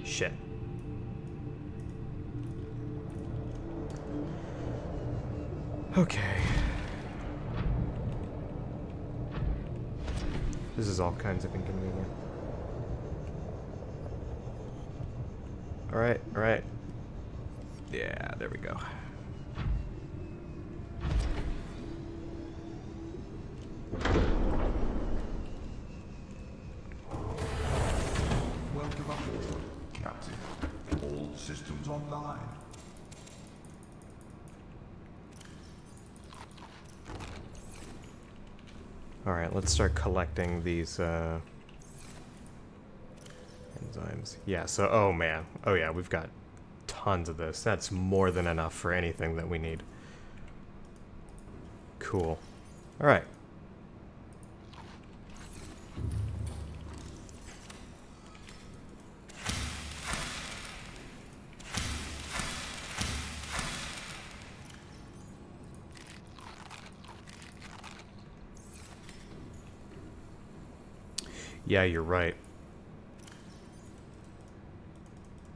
Shit. Okay. This is all kinds of inconvenient. Alright, alright. Yeah, there we go. Welcome aboard, Captain. All systems online. Alright, let's start collecting these, enzymes. Yeah, so, oh man. Oh yeah, we've got tons of this. That's more than enough for anything that we need. Cool. Alright. Yeah, you're right.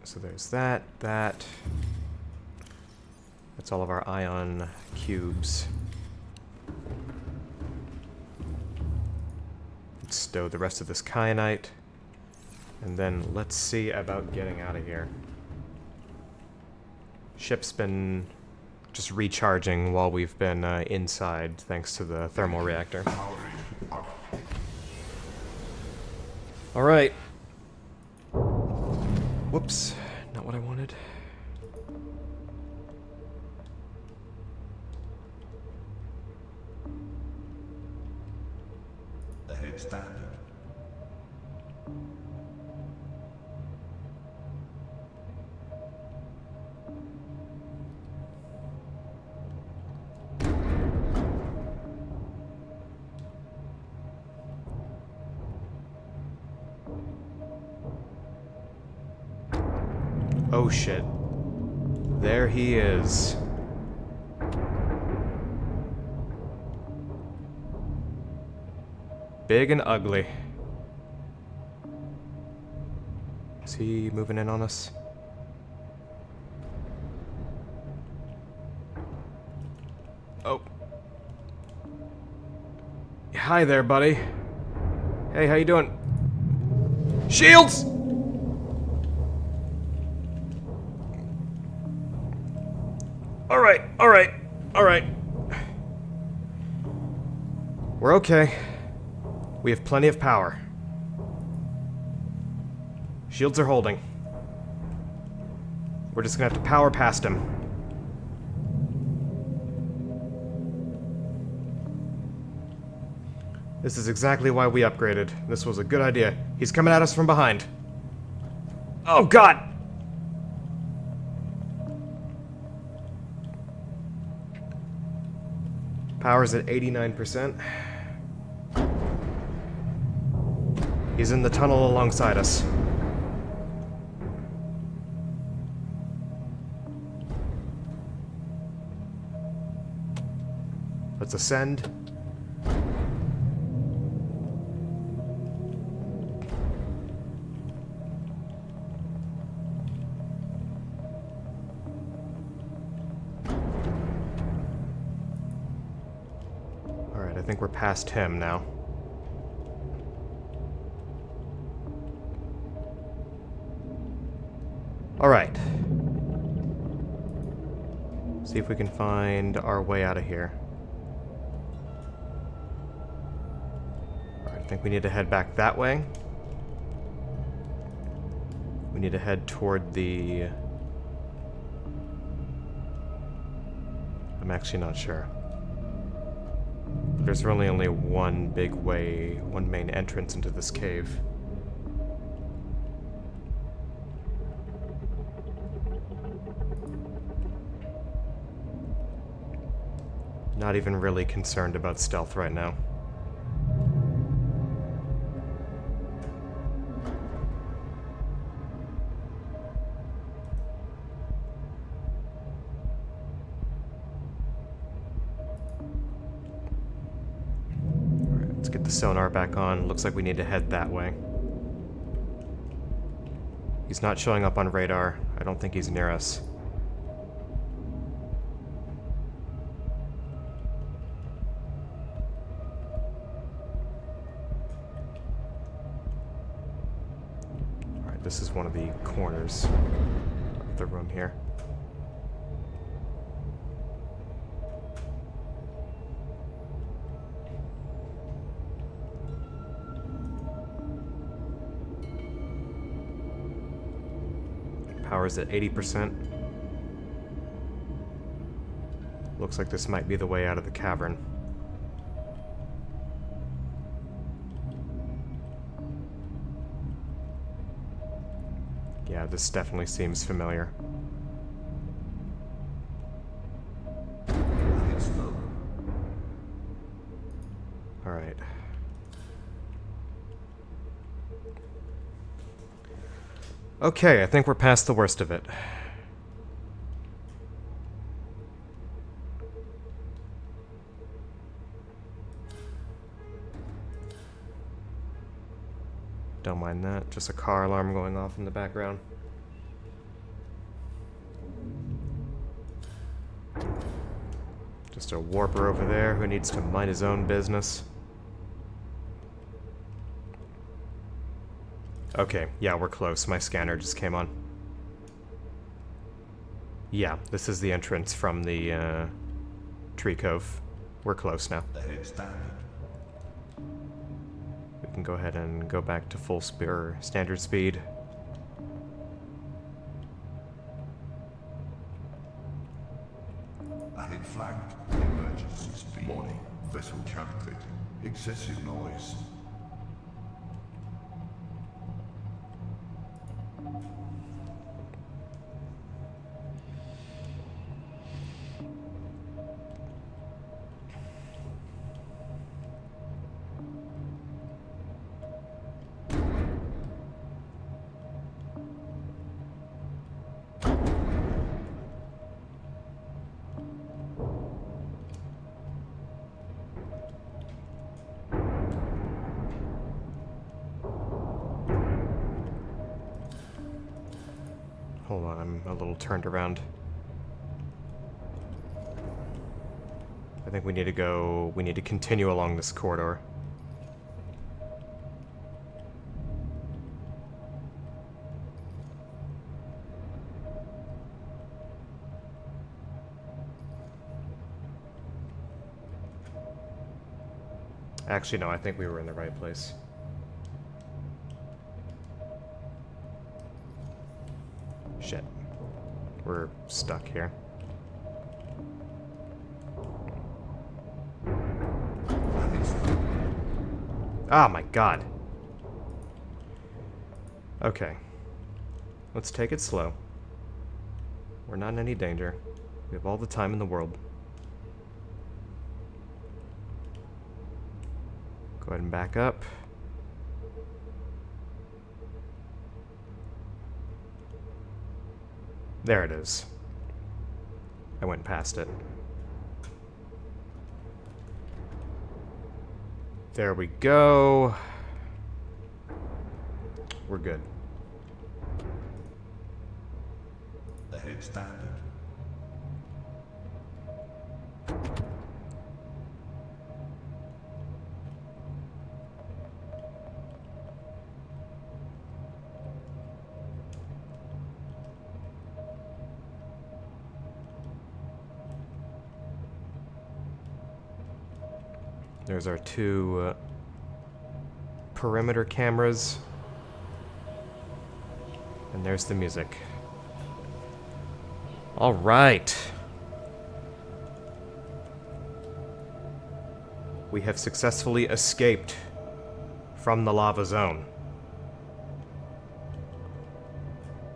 So there's that. That's all of our ion cubes. Let's stow the rest of this kyanite. And then let's see about getting out of here. Ship's been just recharging while we've been inside, thanks to the thermal reactor. Alright. Whoops. Not what I wanted. Ahead standard. Oh shit. There he is. Big and ugly. Is he moving in on us? Oh. Hi there, buddy. Hey, how you doing? Shields! Alright, alright, alright. We're okay. We have plenty of power. Shields are holding. We're just gonna have to power past him. This is exactly why we upgraded. This was a good idea. He's coming at us from behind. Oh god! Power's at 89%. He's in the tunnel alongside us. Let's ascend. Alright, I think we're past him now. Alright. See if we can find our way out of here. Alright, I think we need to head back that way. We need to head toward the... I'm actually not sure. There's really only one big way, one main entrance into this cave. Not even really concerned about stealth right now. Alright, let's get the sonar back on. Looks like we need to head that way. He's not showing up on radar. I don't think he's near us. This is one of the corners of the room here. Power's at 80%. Looks like this might be the way out of the cavern. Yeah, this definitely seems familiar. Alright. Okay, I think we're past the worst of it. Don't mind that. Just a car alarm going off in the background. Just a warper over there who needs to mind his own business. Okay, yeah, we're close. My scanner just came on. Yeah, this is the entrance from the tree cove. We're close now. We can go ahead and go back to full speed or standard speed. Ahead flagged. Emergency speed. Warning. Vessel calculating. Excessive noise. hold on, I'm a little turned around. I think we need to continue along this corridor. Actually, no, I think we were in the right place. Shit. We're stuck here. Oh my god. Okay. Let's take it slow. We're not in any danger. We have all the time in the world. Go ahead and back up. There it is. I went past it. There we go. We're good. The head standard. There's our two perimeter cameras. And there's the music. All right. We have successfully escaped from the lava zone.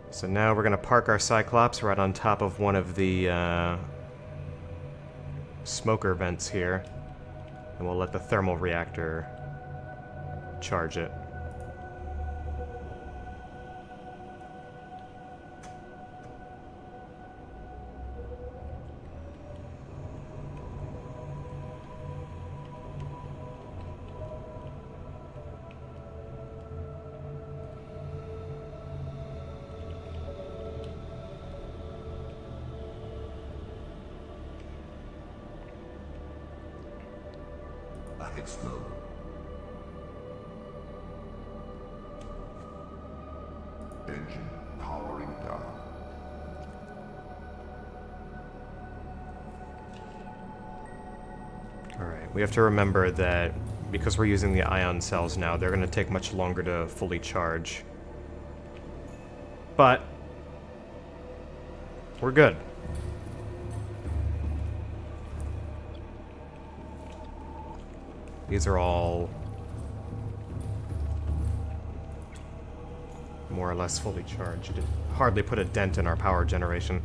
So now we're gonna park our Cyclops right on top of one of the smoker vents here. And we'll let the thermal reactor charge it. Ahead slow. Engine powering down. Alright, we have to remember that because we're using the ion cells now, they're going to take much longer to fully charge. But we're good. These are all more or less fully charged. It hardly put a dent in our power generation.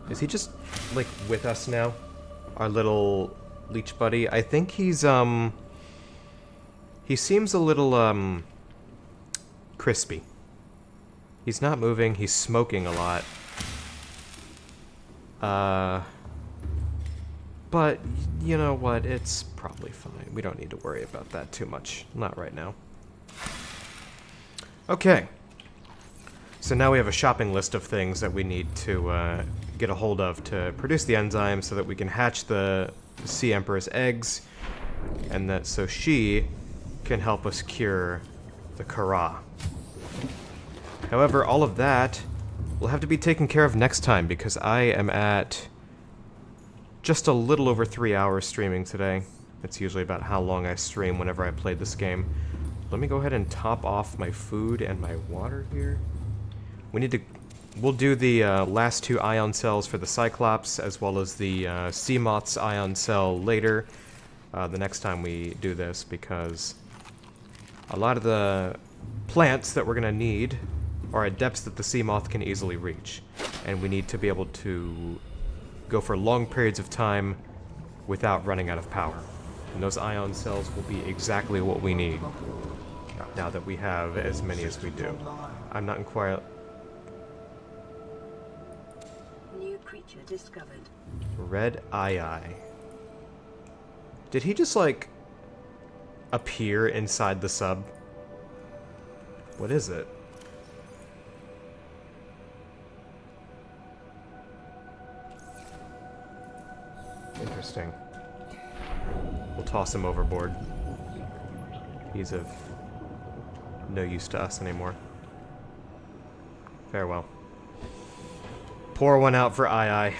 Is he just, like, with us now? Our little leech buddy? I think he's, he seems a little, crispy. He's not moving, he's smoking a lot. But, you know what, it's probably fine. We don't need to worry about that too much. Not right now. Okay. So now we have a shopping list of things that we need to, get a hold of to produce the enzyme so that we can hatch the Sea Emperor's eggs, and that so she can help us cure the Kara. However, all of that will have to be taken care of next time because I am at just a little over 3 hours streaming today. That's usually about how long I stream whenever I play this game. Let me go ahead and top off my food and my water here. We'll do the last two ion cells for the Cyclops, as well as the Sea Moth's ion cell later, the next time we do this, because a lot of the plants that we're going to need are at depths that the Sea Moth can easily reach, and we need to be able to go for long periods of time without running out of power. And those ion cells will be exactly what we need, now that we have as many as we do. I'm not quite... discovered. Red Eye. Did he just, like, appear inside the sub? What is it? Interesting. We'll toss him overboard. He's of no use to us anymore. Farewell. Pour one out for Eye.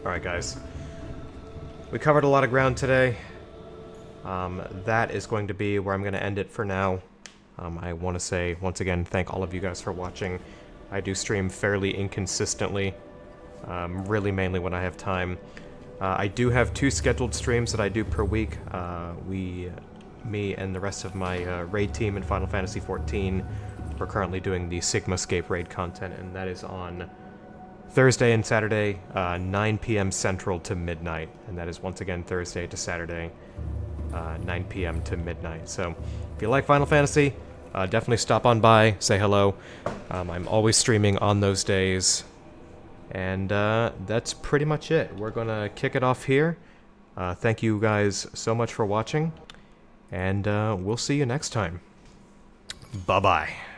Alright, guys. We covered a lot of ground today. That is going to be where I'm going to end it for now. I want to say, once again, thank all of you guys for watching. I do stream fairly inconsistently, really mainly when I have time. I do have 2 scheduled streams that I do per week. Me and the rest of my raid team in Final Fantasy XIV, we're currently doing the Sigmascape raid content, and that is on Thursday and Saturday, 9 p.m. Central to midnight. And that is once again Thursday to Saturday, 9 p.m. to midnight. So if you like Final Fantasy, definitely stop on by, say hello. I'm always streaming on those days. And that's pretty much it. We're gonna kick it off here. Thank you guys so much for watching, and we'll see you next time. Bye-bye.